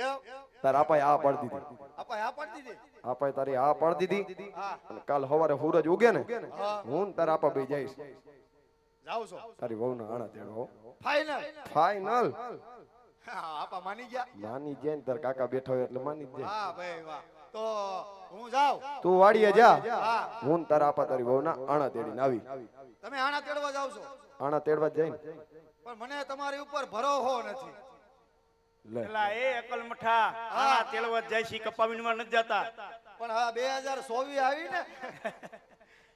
એમ તાર આપાએ આ પાડી દીધી આપા આ પાડી દીધી આપાએ તારી આ પાડી દીધી હા અને કાલ સવારે સૂરજ ઉગે ને હા હું ને તારા આપા બે જઈશ જાવ છો તારી વહુના આણા તેડો ફાઈનલ ફાઈનલ આપા માની ગયા માની જાય ને તાર કાકા બેઠો હોય એટલે માની જ જાય હા ભાઈ વાહ તો હું જાઉં તું વાડીએ જા હા હું ને તારા આપા તારી વહુના આણા તેડીને આવી તમે આણા તેડવા જાવ છો આણા તેડવા જ જાય ને પણ મને તમારી ઉપર ભરોસો નથી લે એલા એ અકલ મઠા આણા તેડવા જાય છે કપાવીનમાં નથી જતા પણ હા 2024 આવી ને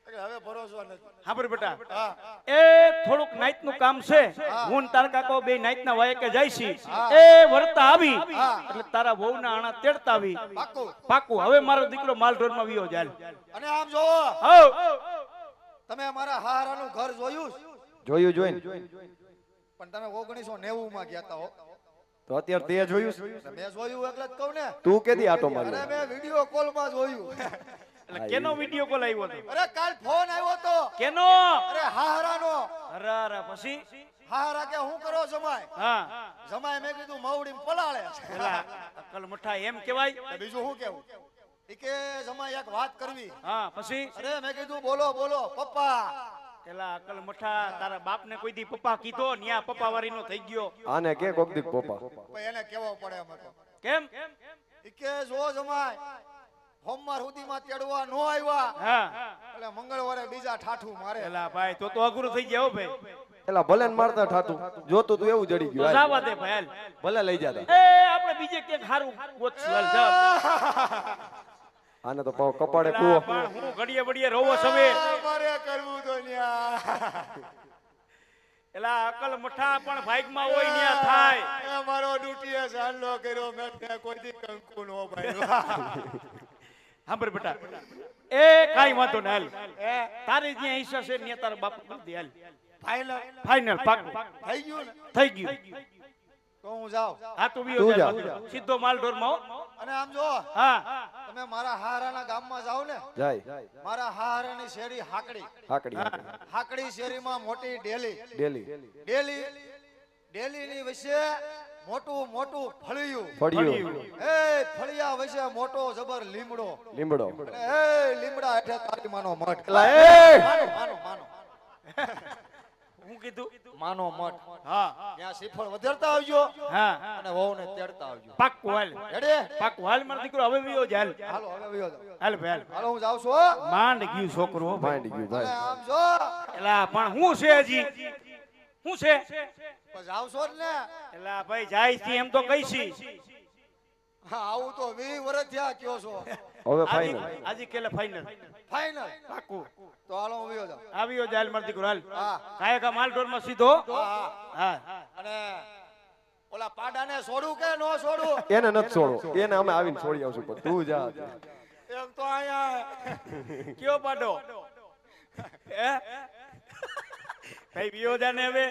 એટલે હવે ભરોસો નથી હાબર બેટા હા એ થોડુંક નાઈટ નું કામ છે હું ને તારા કાકો બે નાઈટ ના વાયકે જાય છે હા. એ વર્તા આવી હા. એટલે તારા વહુ ના આણા તેડતા આવી પાક્કું પાકું હવે મારો દીકરો માલઢોર માં વિયો જાય અને આમ જોવો હવ તમે અમારા હારાનું ઘર જોયું જોયું જોઈને પણ તમે 1990 માં ગયા તા હો તો અત્યારે તે જોયું છે? મેં જોયું એટલે જ કહું ને. તું કેદી આટો અરે માર્યો? મેં વિડિયો કોલમાં જોયું. એટલે કેનો વિડિયો કોલ આવ્યો હતો? અરે કાલ ફોન આવ્યો તો. કેનો? અરે હાહરાનો. અરે પછી હાહરા કે હું કરો જમાય? હા જમાય મેં કીધું મવડી પલાળે. એલા અકલ મઠા એમ કહેવાય. તો બીજું શું કેવું? ઈ કે જમાય એક વાત કરવી. હા પછી અરે મેં કીધું બોલો બોલો પપ્પા. એલા અકલ મઠા તારા બાપને કોઈ દી પપ્પા કીધો ન્યા પપ્પા વારીનો થઈ ગયો? આને કે કોક દીક પપ્પા. ભાઈ એને કેવો પડે અમે તો. કેમ? ઈ કે જો જમાય સોમવાર સુધીમાં તેડવા નો આવ્યા હા એટલે મંગળવારે બીજા ઠાઠું મારે. એલા ભાઈ તો અઘરું થઈ ગયા હો ભાઈ. એલા ભલે ને મારતા ઠાઠું જોતું તું એવું જડી તો ગયું. જાવા દે ભાઈ હાલ. ભલે લઈ જાતા. એ આપણે બીજે ક્યાંક હારું ગોતશું હાલ જા. આને તો પાવ કપાડે એલા કૂવો. પણ હું ઘડીએ બડીએ રોવો સવે. મારે કરવું તો ન્યા. એલા અકલ મઠા પણ ભાગમાં હોય ન્યા થાય. એ મારો ડ્યુટીએ ચાંદલો કર્યો મેં તે કોઈ દી કંકુ નો ભાઈ. સાંભળ બેટા એ કાઈ વાંધો ને હાલ. તારી જ્યાં હિસ્સા છે ને તારા બાપ કરી દે હાલ. ફાઇનલ ફાઇનલ પાકું થઈ ગયું ને? થઈ ગયું. તો હું જાઉં. હા તું તું બીજો જા. જા. સીધો માલ ઢોરમાં હો. અને આમ જો હા તમે મારા હારાના ગામમાં જાઓ ને જાય મારા હારાની શેરી હાકડી. હાકડી હાકડી શેરીમાં મોટી ડેલી ડેલી ડેલીની વચ્ચે મોટું મોટું ફળિયું. ફળિયું એ ફળિયા વચ્ચે મોટો જબર લીમડો. લીમડો. અને એ લીમડા હેઠે તારી માનો મઠ. એલા એ માનો માનો હું કીધું માનો મઠ. હા ત્યાં શ્રીફળ વધારતા આવજો હા અને વહુને તેડતા આવજો. પાકું હાલ રેડી? પાકું હાલ મારો દીકરો હવે વિયો જ હાલ. હાલો હવે વયો જાઓ. હાલ ભાઈ હાલ. હાલો હું જાઉં છું હો. માંડ ગયું છોકરો હો ભાઈ. માંડી ગયું અને ભાઈ. આમ જો એલા પણ હું છે હજી હું છે પછી આવશો જ ને. એલા ભાઈ જાય છે એમ તો કહીશી. હા આવું તો 20 વર્ષ થયા કયો છો. હવે ફાઈનલ. આજે કેલે ફાઇનલ ફાઇનલ. પાકું તો હાલો હું વયો જાઉં. આવ્યો જ હાલ મારો દીકરો હાલ. હા કાયકા માલ ઢોરમાં સીધો. હા હા અને ઓલા પાડાને છોડું કે નો છોડું? એને નથી છોડો. એને અમે આવીને છોડી આવશું પણ તું જા. એમ તો આયા કયો પાડો હે ભાઈ વિયો જાને હવે.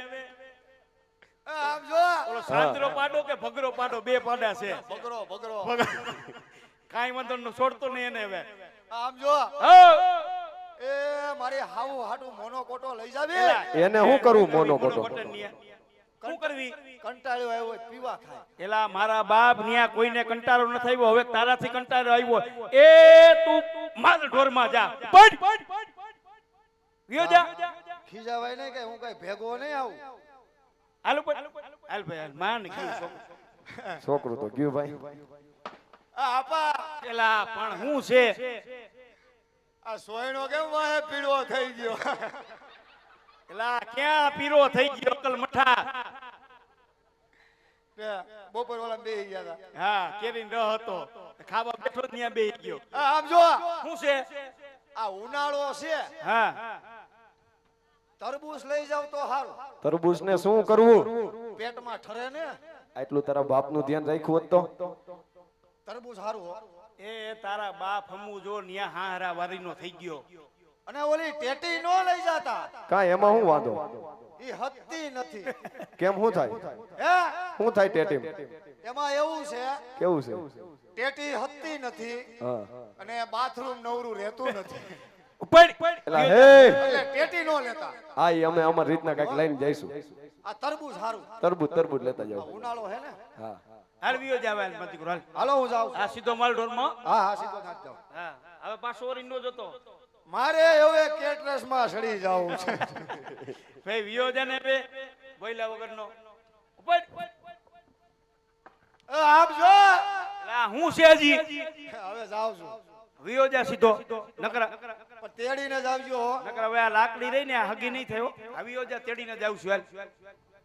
આમ જો ઓલો સાંતરો પાડો કે ભગરો પાડો બે પાડા છે. બગરો બગરો. કાઈ વાંધો ન છોડતો નહીં એને હવે. આમ જો હો એ મારી હાઉ હાટુ મોનો કોટો લઈ જાવી. એને શું કરવું મોનો કોટો? શું કરવી? કંટાળ્યો આવ્યો હોય પીવા થાય. એલા મારા બાપ ન્યા કોઈને કંટાળો ન થયો હવે તારાથી કંટાળો આવ્યો. એ તું માલ ઢોરમાં જા પડ વિયો જા. ખીજાવાય નહીં કે હું કઈ ભેગો નહીં આવું. હાલો પડ હાલ ભાઈ હાલ માન ગયું છોકરું. છોકરું તો ગયું ભાઈ. આપા એલા પણ હું છે આ સોયણો કેમ વાહે પીળો થઈ ગયો? એલા ક્યાં પીરો થઈ ગયો અકલ મઠા. બપોર વાળા બેહી ગયા હતા. હા કેરીન રહ હતો ખાવા બેઠો જ ન્યા બેહી ગયો. આમ જો શું છે? આ ઉનાળો છે હા તરબૂચ લઈ જાવ તો સારું. તરબૂચ ને શું કરવું? પેટમાં ઠરે ને. આટલું તારા બાપ નું ધ્યાન રાખ્યું હોત તો. તરબૂચ સારું હો. એ તારા બાપ હમુ જો ન્યા હારા વારીનો થઈ ગયો. અને ઓલી ટેટી નો લઈ જાતા. કાંઈ એમાં શું વાંધો? ઈ હત્તી નથી. કેમ શું થાય? હે શું થાય ટેટીમ? એમાં એવું છે કેવું છે? ટેટી હત્તી નથી હા અને બાથરૂમ નવરું રહેતું નથી. પડ એલા હે એટલે ટેટી નો લેતા. આ ઈ અમે અમારી રીતના કઈક લઈને જઈશું. આ તરબૂચ સારું. તરબૂચ લેતા જાવ. ઉનાળો હે ને. હા હાલ વિયો જાવ હાલ મારો દીકરો હાલ. હાલો હું જાઉં. આ સીધો માલ ઢોરમાં. હા હા સીધો નાખ જાઉં. હા હવે પાછો ઓરી નો જતો. મારે હવે કેટરસ માં સડી જાવું છે. ભાઈ વિયો જાને બે બોયલા વગરનો પડ આમ જો એલા હું છે હજી હવે જાઉં છું. વિયો જા સીધો નકરા પણ તેડીને જ આવજો હો. નકરા હવે આ લાકડી રહી ને આ હગી નહીં થયો. આ વિયો જા તેડીને જાવ છું હાલ.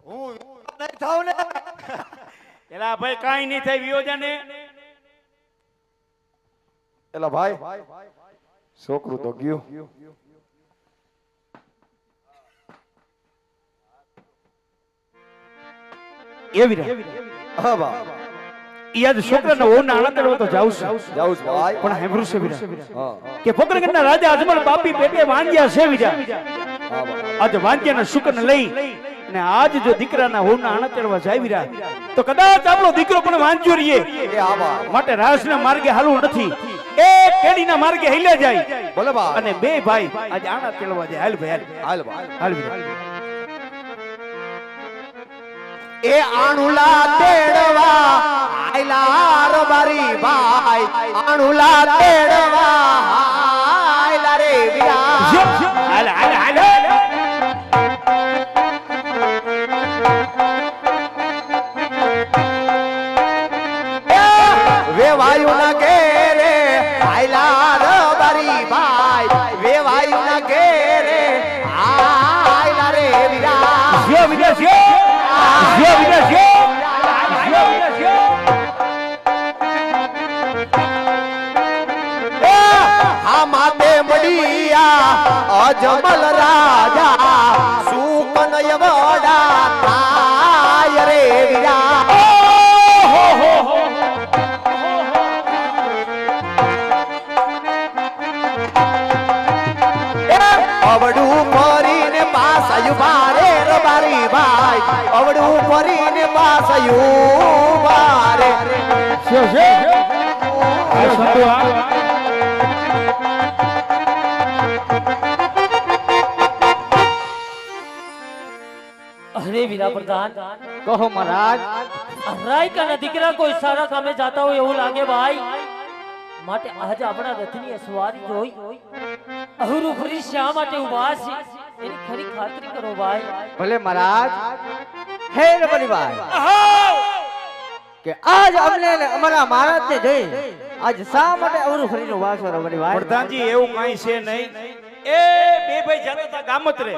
હું નહીં થાવ ને. એલા ભાઈ કાઈ નહીં થાય વિયો જાને. એલા ભાઈ છોકરું તો ગયું. એવી રે હા બા યાદ છોકરાને ઓના આણંદ તો જાઉં છું જાઉં છું ભાઈ. પણ હેમરું છે વીરા હા કે પોકરગઢના રાજા અજમલ બાપી પેટે વાંજ્યા છે વીરા. હા બા. આજે વાંજ્યાના શુકરને લઈ અને આજ જો દીકરાના હોના આણા તેડવા જાવી રહ્યા તો કદાચ આપણો દીકરો પણ વાંચ્યો રહીએ એ આવા માટે રાજના માર્ગે હાલવું નથી એ કેડીના માર્ગે હિલ્યા જાય બોલે બા અને બે ભાઈ આજે આણા તેડવા જાય હાલ ભાઈ હાલ બા હાલ વીરા એ આણુલા તેડવા આયલા રબારી ભાઈ આણુલા તેડવા આયલા રે વીરા હાલ હાલ હાલ વેવાયુ ના ઘેરે આયલા રબારી ભાઈ વેવાયુ ના ઘેરે આયલા રે વીરા જીઓ વીરા જીઓ જીઓ વીરા જીઓ જીઓ વીરા જીઓ હા માતે મડિયા અજમલ રાજા સુકનય વડા થાય રે વીરા અવડું ફરીને પાસયું બારે રબારી ભાઈ અવડું ફરીને પાસયું બારે જીઓ જીઓ આ સંતો આ અરે વીરા પ્રધાન કહો મહારાજ રાયકાના દીકરા કોઈ સારા કામે જાતા હોય એવું લાગે ભાઈ માટે આજ આપણા રથની સવારી જોઈ અહુરુ ફરી શા માટે ઉભા છે એની ખરી ખાતરી કરો ભાઈ ભલે મહારાજ હે રબરીભાઈ કે આજ અમને ને અમારા મહારાજ ને જોઈ આજ શા માટે અવરું ફરીનો વાસો રબરીભાઈ પ્રધાનજી એવું કાંઈ છે નહીં એ બે ભાઈ જાતા તા ગામત રે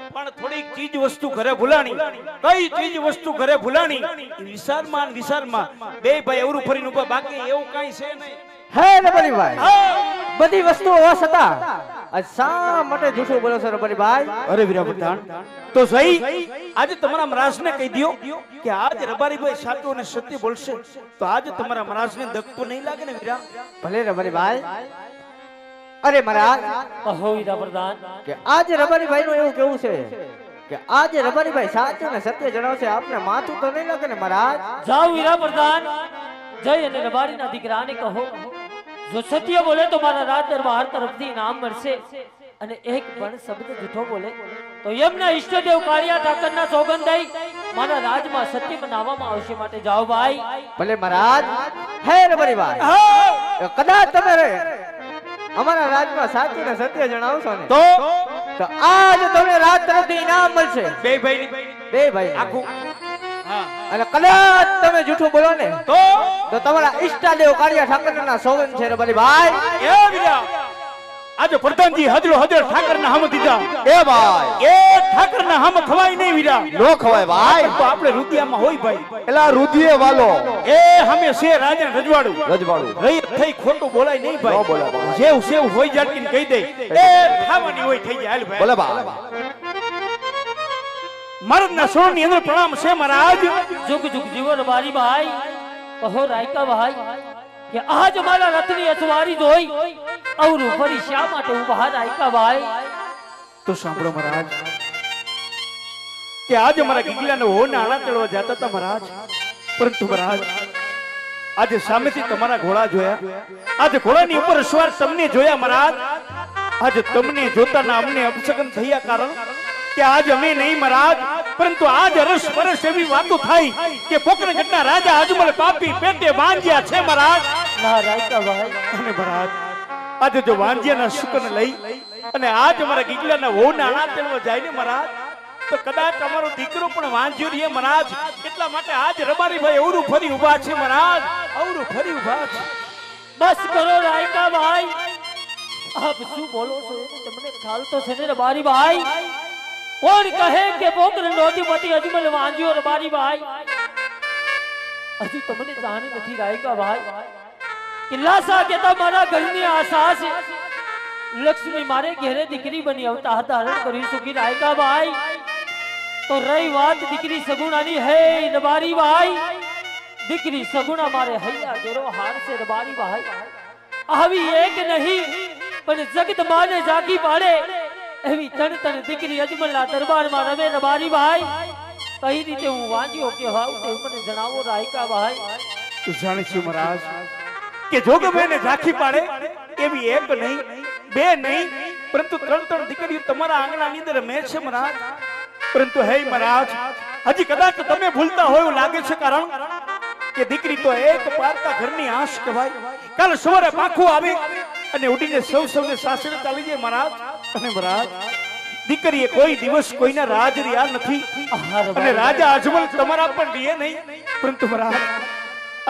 પણ થોડીક ચીજ વસ્તુ ઘરે ભૂલાણી કઈ ચીજ વસ્તુ ઘરે ભૂલાણી વિચારમાં બે ભાઈ અવરું ફરીને ઉભા બાકી એવું કાંઈ છે નહીં હે રબરીભાઈ બધી વસ્તુઓ હોવા છતાં આજ શા માટે જૂઠું બોલો છો રબરીભાઈ અરે વીરા પ્રધાન તો સહી આજે તમારા મહારાજને કહી દયો કે આજ રબારીભાઈ સાચું અને સત્ય બોલશે તો આજ તમારા મહારાજને દગ તો નહીં લાગે ને વીરા ભલે રબરીભાઈ અરે મહારાજ કહો વીરા પ્રધાન કે આજ રબરીભાઈ નું એવું કેવું છે કે આજે રબરીભાઈ સાચું ને સત્ય જણાવશે આપને માથું તો નહીં લાગે ને મહારાજ જાઓ વીરા પ્રધાન જય અને રબારીના દીકરાને કહો જો સત્ય બોલે તો મારા રાજ દરબાર તરફથી ઇનામ મળશે અને એક પણ શબ્દ જૂઠો બોલે તો યમના ઈષ્ટદેવ કાળિયા ઠાકરના સોગંદ દઈ મારા રાજમાં સત્ય બનાવવામાં આવશે માટે જાઓ ભાઈ ભલે મહારાજ હે રબરીભાઈ કદાચ તમે અમારા રાજમાં સાચું ને સત્ય જણાવશો ને તો તો આજ તમને રાજ તરફથી ઇનામ મળશે બે ભાઈ બે ભાઈ આખું હા અને કદાચ તમે જૂઠું બોલો ને તો તો તમારા ઈષ્ટદેવ કાળિયા ઠાકરના સોગંદ છે રબરીભાઈ એ વીરા આજે પ્રધાનજી હજરો ઠાકરના હામ દીધા એ ભાઈ એ ઠાકરના હામ ખવાય નહીં વીરા નો ખવાય ભાઈ તો આપણે રુદિયામાં હોય ભાઈ એલા રુધિએ વાલો એ હમે છે રાજા રજવાડું રજવાડું રહી થઈ ખોટું બોલાય નહીં ન ભાઈ બોલાય ભાઈ. જેવ સેવ હોય જાટકીને કહી દે એ ખાવાની હોય થઈ જાય હાલ ભાઈ બોલે બા મહારાજના સોળની અંદર પ્રણામ છે મહારાજ જુગ જુગ જીવો રબારી ભાઈ કહો રાયકા ભાઈ કે આજ મારા રથની અસવારી જોઈ અવરું ફરી શા માટે ઉભા રાયકા ભાઈ તો સાંભળો મહારાજ કે આજ અમારા ગીગલાને હોના આણા ચડવા જતા હતા મહારાજ પરંતુ મહારાજ આજે સામેથી તમારા ઘોડા જોયા આજે ઘોડાની ઉપર સવાર તમને જોયા મહારાજ આજે તમને જોતાના અમને અપશગન થયા કારણ કે આજ અમે નહીં મહારાજ પરંતુ આજ અરસ પરસ એવી વાતો થાય કે પોકરણગઢના રાજા અજમલ પાપી પેટે વાંજ્યા છે મહારાજ ના રાયકા ભાઈ અને મહારાજ આજે જો વાંજ્યાના શુકન લઈ અને આજ અમારા ગીગલાના હોના આણા તેડવા જાય ને મહારાજ તો કદાચ અમારો દીકરો પણ વાંજ્યો રહે મહારાજ એટલા માટે આજ રબારીભાઈ અવરું ફરી ઊભા છે મહારાજ અવરું ફરી ઊભા છે બસ કરો રાયકા ભાઈ આપ શું બોલો છો એ તમને ખ્યાલ તો છે ને રબારી ભાઈ કોણ કહે કે પોકરણ અધિપતિ અજમલ વાંજ્યો રબારી ભાઈ હજુ તમને જાણ નથી રાયકા ભાઈ કે લાસા કે તમારા ઘરની આશા છે લક્ષ્મી મારે ઘેરે દીકરી બની અવતાર ધારણ કરી સુખી રાયકા ભાઈ તો રહી વાત દીકરી સગુણાની હે રબારી ભાઈ દીકરી સગુણા મારે હૈયા ગેરો હાર છે રબારી ભાઈ આવી એક નહીં પણ જગત માને જાગી પાડે એવી તણ તણ દીકરી અજમલના દરબારમાં રમે રબારી ભાઈ કઈ રીતે હું વાંજ્યો કે વાવ તે મને જણાવો રાયકા ભાઈ. તું જાણે છે મહારાજ કે જોગમાયાને રાખી પાડે એવી એક નહીં બે નહીં પરંતુ ત્રણ દીકરીઓ તમારા આંગણાની અંદર રમે છે મહારાજ. પરંતુ હે મહારાજ હજી કદાચ તમે ભૂલતા હોય એવું લાગે છે, કારણ કે દીકરી તો એક પારકા ઘરની આશ કહેવાય. કાલ સવારે પાખું આવે અને ઉડીને સૌને સાસરે ચાલી જાય મહારાજ. અને મહારાજ દીકરીએ કોઈ દિવસ કોઈના રાજ રહ્યા નથી અને રાજા અજમલ તમારા પણ રીએ નહીં. પરંતુ મહારાજ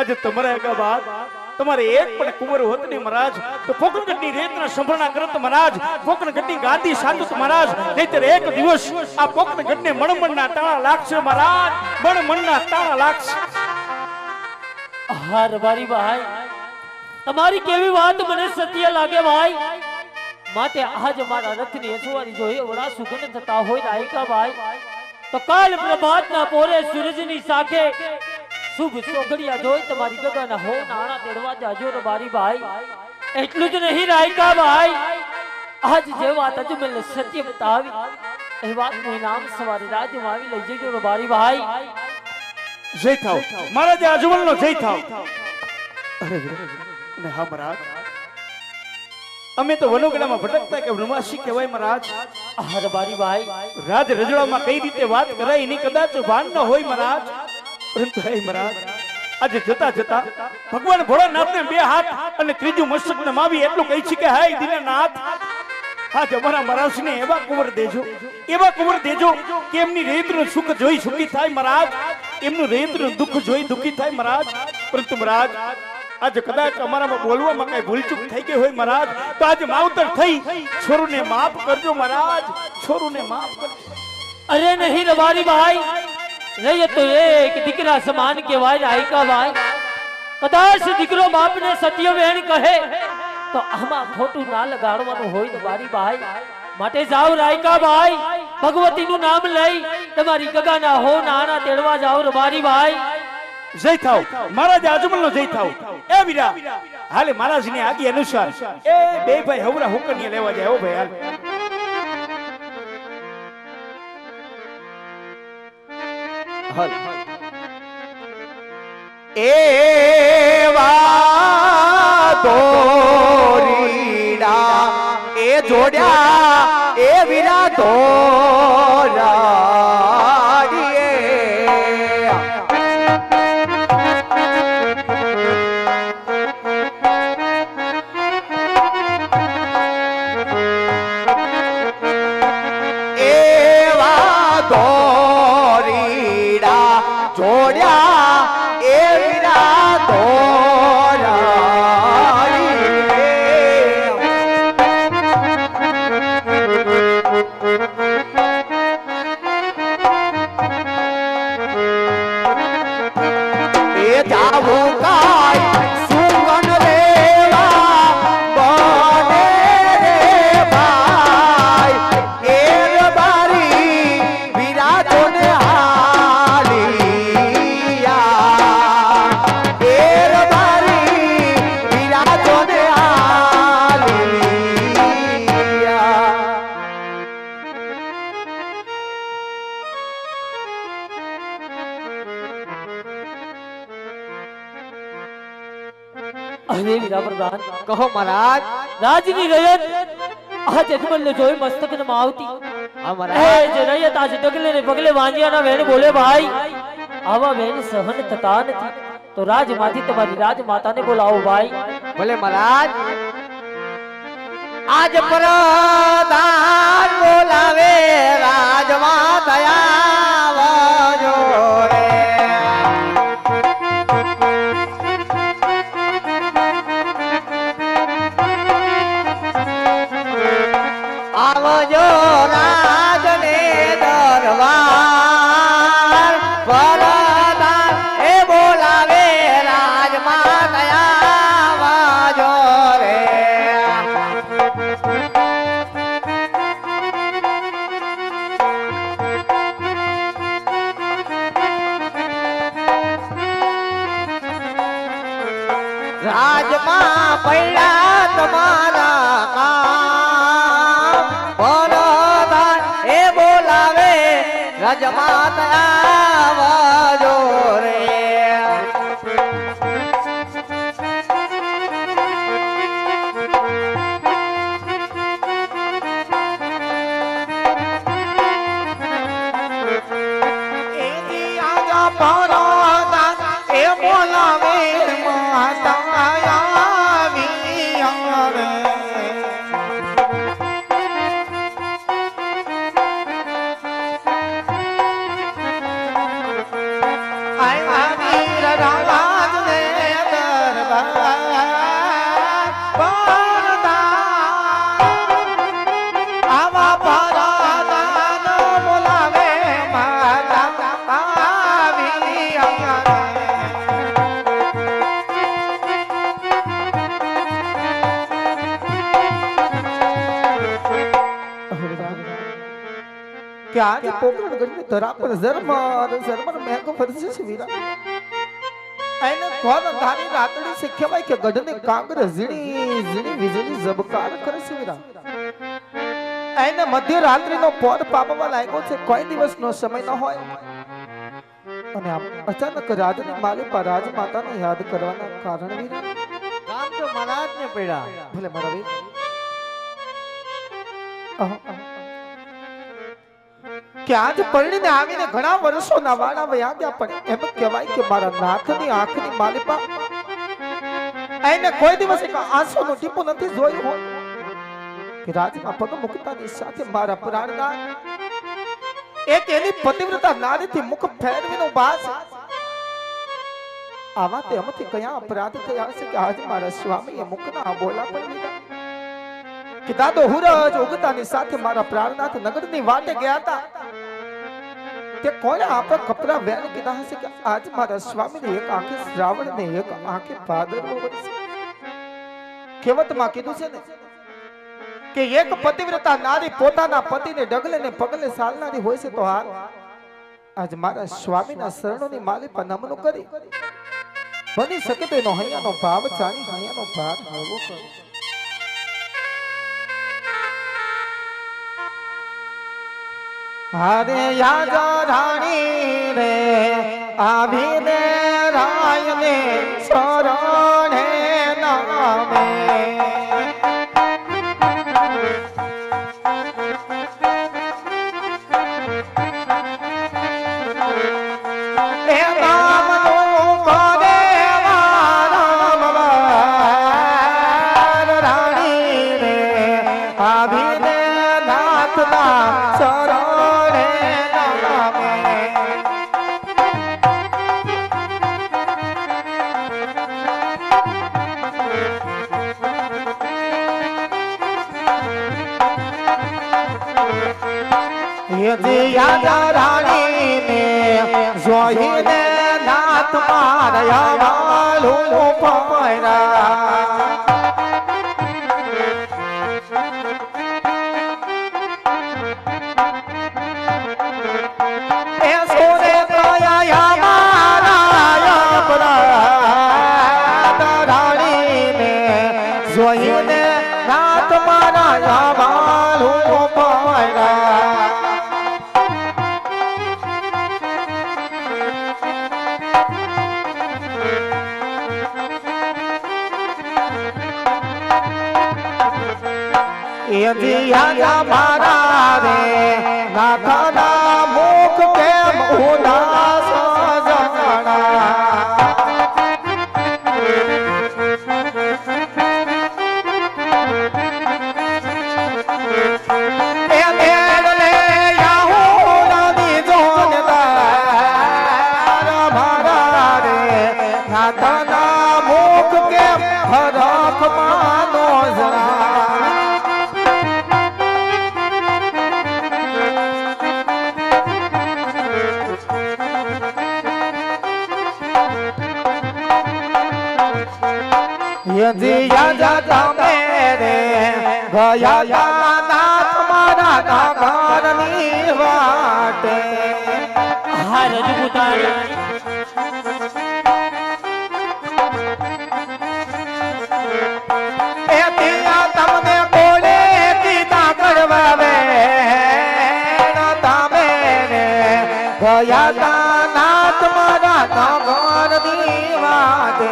આજે તમારા આગા બાદ તમારે એક પણ કુંવર હોત ને મહારાજ તો પોકરણગઢની રેતના સંભળના કરત મહારાજ, પોકરણગઢની ગાદી સાંધત મહારાજ. નહીતર એક દિવસ આ પોકરણગઢને મણમણના તાળા લાગશે મહારાજ, મણમણના તાળા લાગશે. હા રબારી ભાઈ, તમારી કેવી વાત મને સત્ય લાગે ભાઈ. માટે આજ મારા રથની અસવારી જોઈએ વડા સુગંધ થતા હોય રાયકા ભાઈ, તો કાલ પ્રભાતના પોરે સૂરજની સાખે શુભ સોગડિયા જોઈ તમારી ગગના હો નાણા તેડવા જાજો રબારી ભાઈ. એટલું જ નહીં રાયકા ભાઈ, આજ જે વાત અજમલ સત્ય બતાવી એ વાતનું ઇનામ સવારે રાજ્યમાં આવી લઈ જજો રબારી ભાઈ. જય થાવ મહારાજ, અજમલનો જય થાવ. અરે અને હા મહારાજ, અમે તો વનોગડામાં ભટકતા કે વનવાસી કહેવાય મહારાજ. હા રબારી ભાઈ, રાજ રજડામાં કઈ રીતે વાત કરાય એની કદાચ ભાન ન હોય મહારાજ. પરંતુ હે મહારાજ આજે જતા જતા ભગવાન ભોળાનાથને બે હાથ અને ત્રીજું મસ્તક નમાવી એટલું કહી છે કે હે દીનાનાથ, આજ અમારા મહારાજને એવા કુંવર દેજો, એવા કુંવર દેજો કે એમની રેતનું સુખ જોઈ સુખી થાય મહારાજ, એમનું રેતનું દુઃખ જોઈ દુઃખી થાય મહારાજ. પરંતુ મહારાજ આજે કદાચ અમારામાં બોલવામાં કઈ ભૂલચૂક થઈ ગઈ હોય મહારાજ, તો આજે માવતર થઈ છોરુને માફ કરજો મહારાજ, છોરુને માફ કરજો. અરે નહીં રબારી ભાઈ, રહી તો એક દીકરા સમાન કહેવાય રાયકા ભાઈ. કદાચ દીકરો બાપને સત્ય વેણ કહે તો આમાં ખોટું ના લગાડવાનું હોય રબારી ભાઈ. માટે જાઓ રાયકા ભાઈ, ભગવતીનું નામ લઈ તમારી ગગાના હો નાના તેડવા જાઓ રબારી ભાઈ. જય થાવ મહારાજ, અજમલનો જય થાવ. એ વીરા હાલે મહારાજની આજ્ઞા અનુસાર એ બે ભાઈ હવરા હોકણીએ લેવા જાય. હો ભાઈ હાલ. એવા દોરીડા એ જોડ્યા એ વીરા દોરાડીએ. એવા દોરીડા જોડ્યા એ વીરા દોરાડીએ. એ જાવું કાય સુગન રેવા બને રે ભાઈ, એ રબારી વિરાજોને હાલિયા, એ રબારી વિરાજોને હાલિયા. અરે વીરા પ્રધાન, કહો મહારાજ. રાજની રયત આજ અજમલને જોઈ મસ્તક નમાં આવતી. હા એ મહારાજ, જે રયત આજ ડગલે ને પગલે વાંજિયાના વેણ બોલે ભાઈ, આવા વેણ સહન થતા નથી. તો રાજમાંથી તમારી રાજમાતાને બોલાવો ભાઈ. ભલે મહારાજ. આજ પ્રધાન બોલાવે રાજમાં દયા વજો રે. આવજો રાજને દરબાર, પ્રધાન એ બોલાવે રાજમાં દયા વજો રે. રાજમાં પડ્યા તમારા કામ, પ્રધાન એ બોલાવે અજમાત આવજો રે કે આજે પોકરણ ગઢની ધરા પર ઝરમર મેઘ વરસે છે વીરા એને કોણ ધારી રાતડી છે કહેવાય કે ગઢને કાંગર ઝીણી ઝીણી વીજળી ઝબકાર કરે છે વીરા એને મધ્ય રાત્રિનો પોર પામવા લાગ્યો છે કોઈ દિવસનો સમય ન હોય અને અચાનક રાજની માલિકા રાજમાતાને યાદ કરવાના કારણે વીરા કામ તો મહારાજને પડ્યા ભલે મારા વીર કે આજ પરણીને આવીને ઘણા વર્ષોના વાળા વયા ગયા પણ એમ કહેવાય કે મારા નાથની આંખની માલિકા એને કોઈ દિવસ એક આંસુનું ટીપું નથી જોયું હોય કે રાજમાં પગ મુકતાની સાથે મારા પ્રાણનાથ એક એની પતિવ્રતા નારીથી મુખ ફેરવીનો બાસ આવા તે અમથી કયા અપરાધ થયા છે કે આજ મારા સ્વામીએ મુખના બોલા પણ લીધા કે દાદો હુરજ ઉગતાની સાથે મારા પ્રાણનાથ નગરની વાટે ગયા હતા તે કોણે આપણા કપડા વેન કીધા હશે કે આજ મારા સ્વામીને એક આંખે શ્રાવણ ને એક આંખે ભાદરવો વરસે કહેવતમાં કીધું છે ને કે એક પતિવ્રતા નારી પોતાના પતિને ડગલે ને પગલે સાલનારી હોય છે તો હાર આજ મારા સ્વામીના શરણોની માલિકા નમનું કરી બની શકે તો એનો હૈયાનો ભાવ જાણી હૈયાનો ભાર હળવો કરો હારે યાદા રાણી રે આવીને રાયને શરણે નામે એ નામનું કરે રાણી રે આવીને નાથના શરણે નામે યાદા રાણીને જોઈને નાથ મારયા વાલું પરા એ સોને કયા મારા પરા રાણીને જોઈને નાથ મારયા વાલું પરા યાદા મારા રે નાથના મુખ કેમ ઉદાસ જણા એ દેડ લે યાહુ નદી જોનદાર મારા રે નાથના મુખ કેમ હરખ માનો જણા યાદા તમે રે ગયા નાથ મારા ઘરની વાટે હા રજપૂતાણી એ ત્યાં તમને કોને કીધા કરવા વે તમે રે યાદા નાથ મારા નગર દીવા દે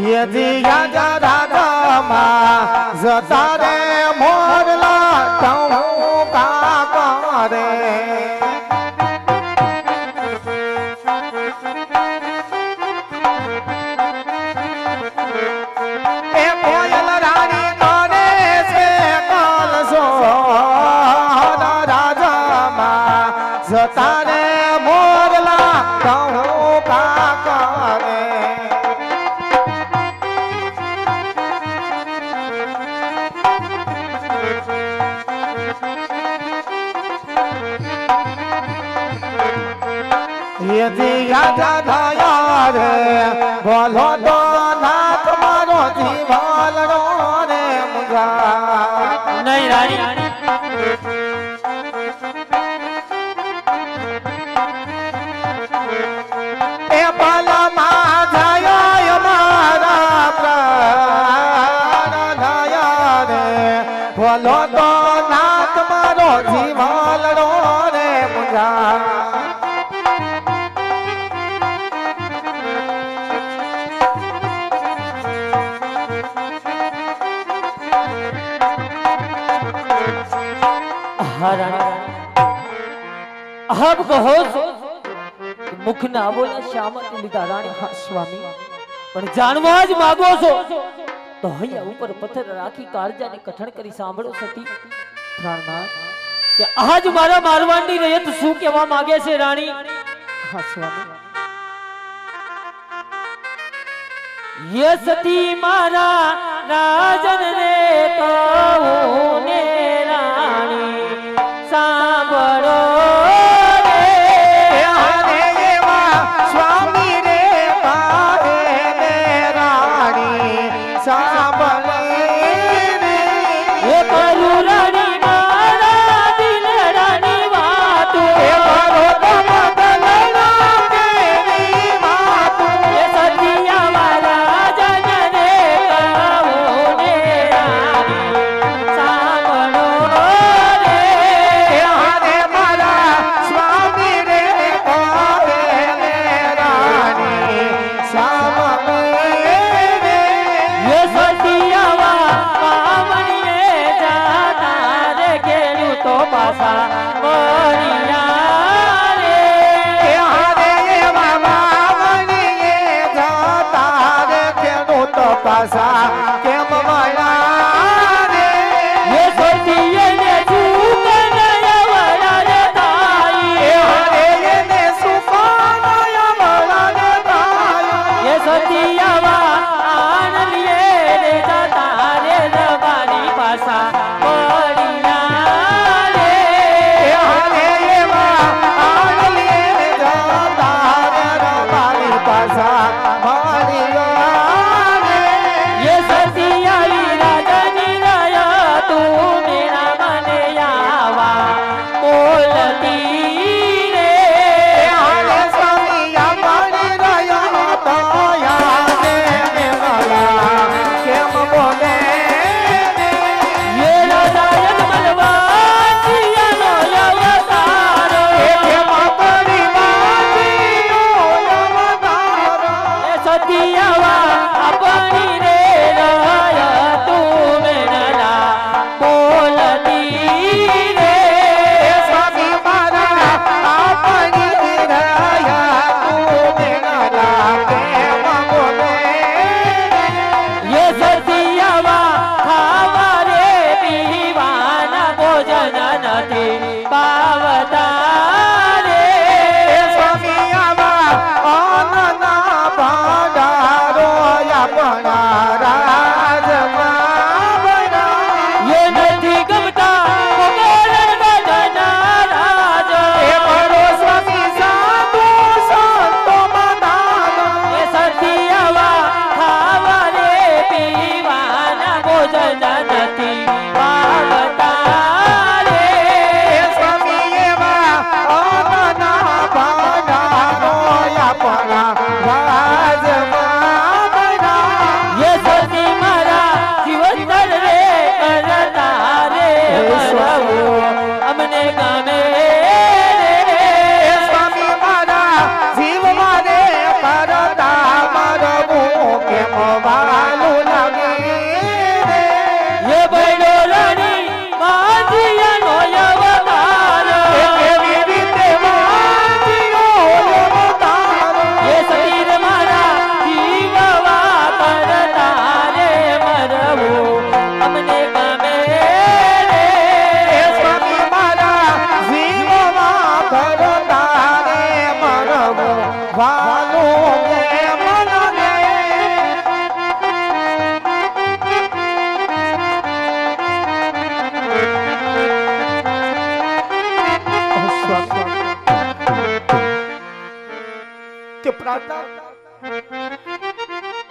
યદી યાદા રાધામાં જતા રે મોરલા ટહુકા કરે એ કોયલ રાણી કરે છે કલસો રાજામાં જતા રે મોરલા ટહુકા કરે યદી યાદા થયા રે બોલો તો નાથ મારો જીવાલનો રે મુજા નહીં રાણી એ પાલામાં જાય મારા પ્રાણ થયા રે બોલો તો નાથ મારો જીવાલનો રે મુજા આપ કહો છો મુખ ના બોલા શા માટે લીધા રાણી? હા સ્વામી, પણ જાણવા જ માંગો છો તો અહીંયા ઉપર પથ્થર રાખી કાળજાને કઠણ કરી સાંભળો સતી પ્રાણનાથ કે આજ મારા મારવાડની રયત શું કહેવા માંગે છે રાણી? હા સ્વામી, યે સતી મારા રાજન રે કહું ને રાણી સાંભળો કેમ મળ્યા રે ये सोचिए ने चूक नया रे ताई હરે એને સુપાનયા મળાને તાય ये सतियावा आन लिए रे जाता रे रबारी पासा पड़िया रे હરે એવા આનલીએ જતા રે રબારી પાસા મળ્યા ये सतियाई राजनी राया तू मेरा मने आवा बोलती रे હરે સ્વામિયા મળી રહ્યા તયા રે મેલા કેમ બોલે ये राजायन मनवाचिया नो अवतारो કેમ પડી વાજીઓ અવતારો ये सतियावा अपनी रे राया तू मेरा बोलती रे સ્વામી મારા આપણી રહ્યા તું મેલા કેમ બોલે ये सतियावा हमारे पीवाना भोजन नथी पावता रे સ્વામી આવા અન્નના ભંડારો આપણા રાજમાં બના ये नथी गमता मोगल बदना राज એ મારો સ્વામી સાધુ સંતો મદાના ये सतियावा हमारे पीवाना भोजन नथी पावता रे એ સ્વામી એવા અન્નના ભંડારો આપણા રાજમાં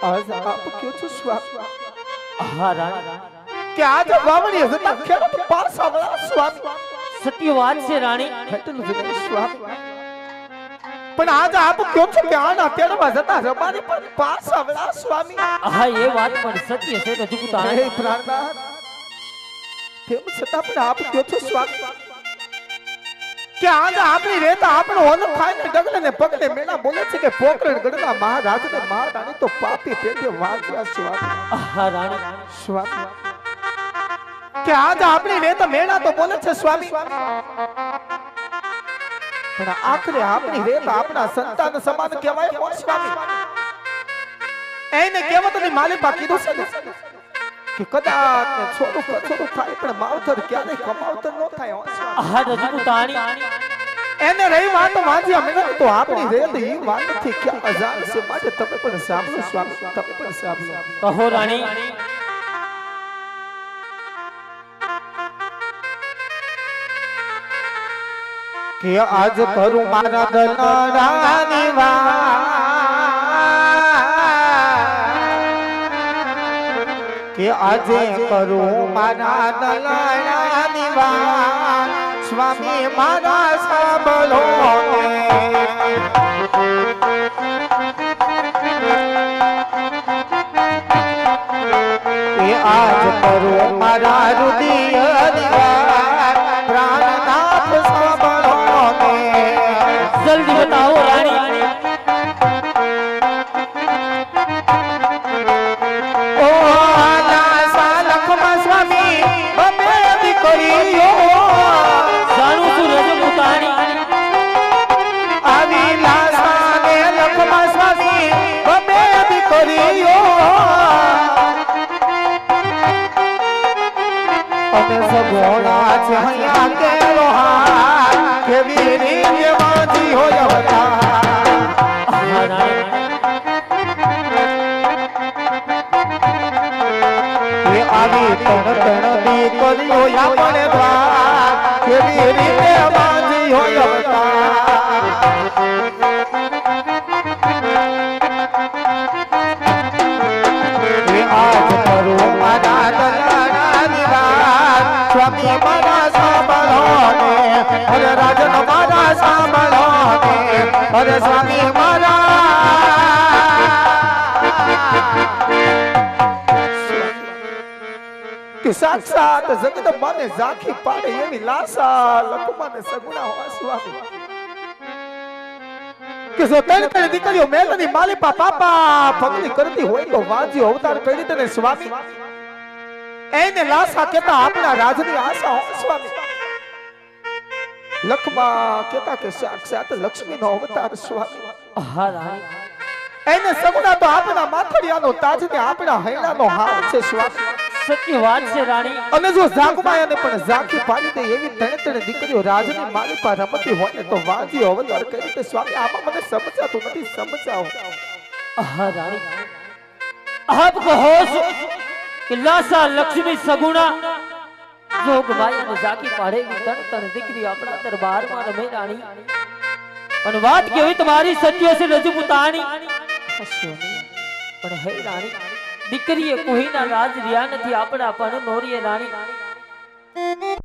આજ આપ કયો છો સ્વામી હા રાણી કે આજ વાવણી હતા ખેડૂત પાસા વાળા સ્વામી સત્ય વાત છે રાણી એટલું જ નહીં સ્વામી પણ આજ આપ કયો છો કે આના તેડવા જતા રબારી પર પાસા વાળા સ્વામી હા એ વાત પણ સત્ય છે રજપૂતાણી હે પ્રાણનાથ તેમ છતાં પણ આપ કયો છો સ્વામી કે આજ આપણી રેતા આપણો ઓનો થાય ને ડગલે ને પગલે મેણા બોલે છે કે પોકરણ ગઢના મહારાજ ને મહારાણી તો પાપી પેટે વાગ્યા સ્વામી હા રાણી સ્વામી કે આજ આપણી રેતા મેણા તો બોલે છે સ્વામી પણ આખરે આપણી રેતા આપણા સંતાન સમાન કહેવાય હો સ્વામી એને કહેવતની માલિપા કીધું છે ને કે કદાચ ને છોડું કચોડું થાય પણ માવતર ક્યારે કમાવતર ન થાય હો સ્વામી હા રજપૂતાણી એને રહી વાત વાંચ્યા મેં તો આપણી રેત ઈ વાત નથી ક્યાં અજાણ છે માટે તમે પણ સાંભળો સ્વામી તમે પણ સાંભળો કહો રાણી કે આજ કરું મારા દલડાની વાત કે આજે કરું મારા દલડાની વાત સ્વામી મારા સાંભળો કે આજ કરું મારા હૃદયની વાત પ્રાણનાથ સાંભળો જલ્દી બતાવો રાણી ઓ દાસા લખમા સ્વામી બબે દીકરીઓ જાણું છું રજપૂતાણી આવી લાસા ને લખમા સ્વામી બબે દીકરીઓ અને સગોણા છે હૈયા કેરો હાર કેવી રીતે વાંચી હોય અવતાર હા રાણી એ આવી તણ દીકરીઓ આપણે દ્વાર કેવી રીતે વાંચી હોય અવતાર એ આજ કરું મારા દલાની વાત સ્વામી મારા સાંભળો ને અરે રાજન મારા સાંભળો ને અરે સ્વામી મારા કે સાક્ષાત જગદંબાને ઝાંખી પાડે એવી લાસા લખમાને સગુણા હોવા સ્વામી કે જો તણ દીકરીઓ મેલની માલિપા પાપા ભક્તિ કરતી હોય તો વાજ્યો અવતાર કરી તને સ્વામી એને લાસા કેતા આપણા રાજની આશા હો સ્વામી લખમા કેતા કે સાક્ષાત લક્ષ્મીનો અવતાર સ્વામી હા રાણી એને સગુણા તો આપણા માથડિયાનો તાજ ને આપણા હૈણાનો હાર છે સ્વામી સત્ય વાત છે રાણી અને જો જાગમાયાને પણ ઝાંખી પાડી દે એવી તણે દીકરીઓ રાજની માલિપા રમતી હોય ને તો વાજી અવતાર કરી દે સ્વામી આમાં મને સમજાતું નથી સમજાવો હા રાણી આપ કહો છો કે લાસા લક્ષ્મી સગુણા જોગ માયાને ઝાંખી પાડે એવી તણ દીકરી આપણા દરબારમાં રમે રાણી અને વાત કેવી તમારી સત્ય છે રજપૂતાણી પણ હે રાણી દીકરીએ કોઈના રાજ રહ્યા નથી આપણા પણ નોરીએ રાણી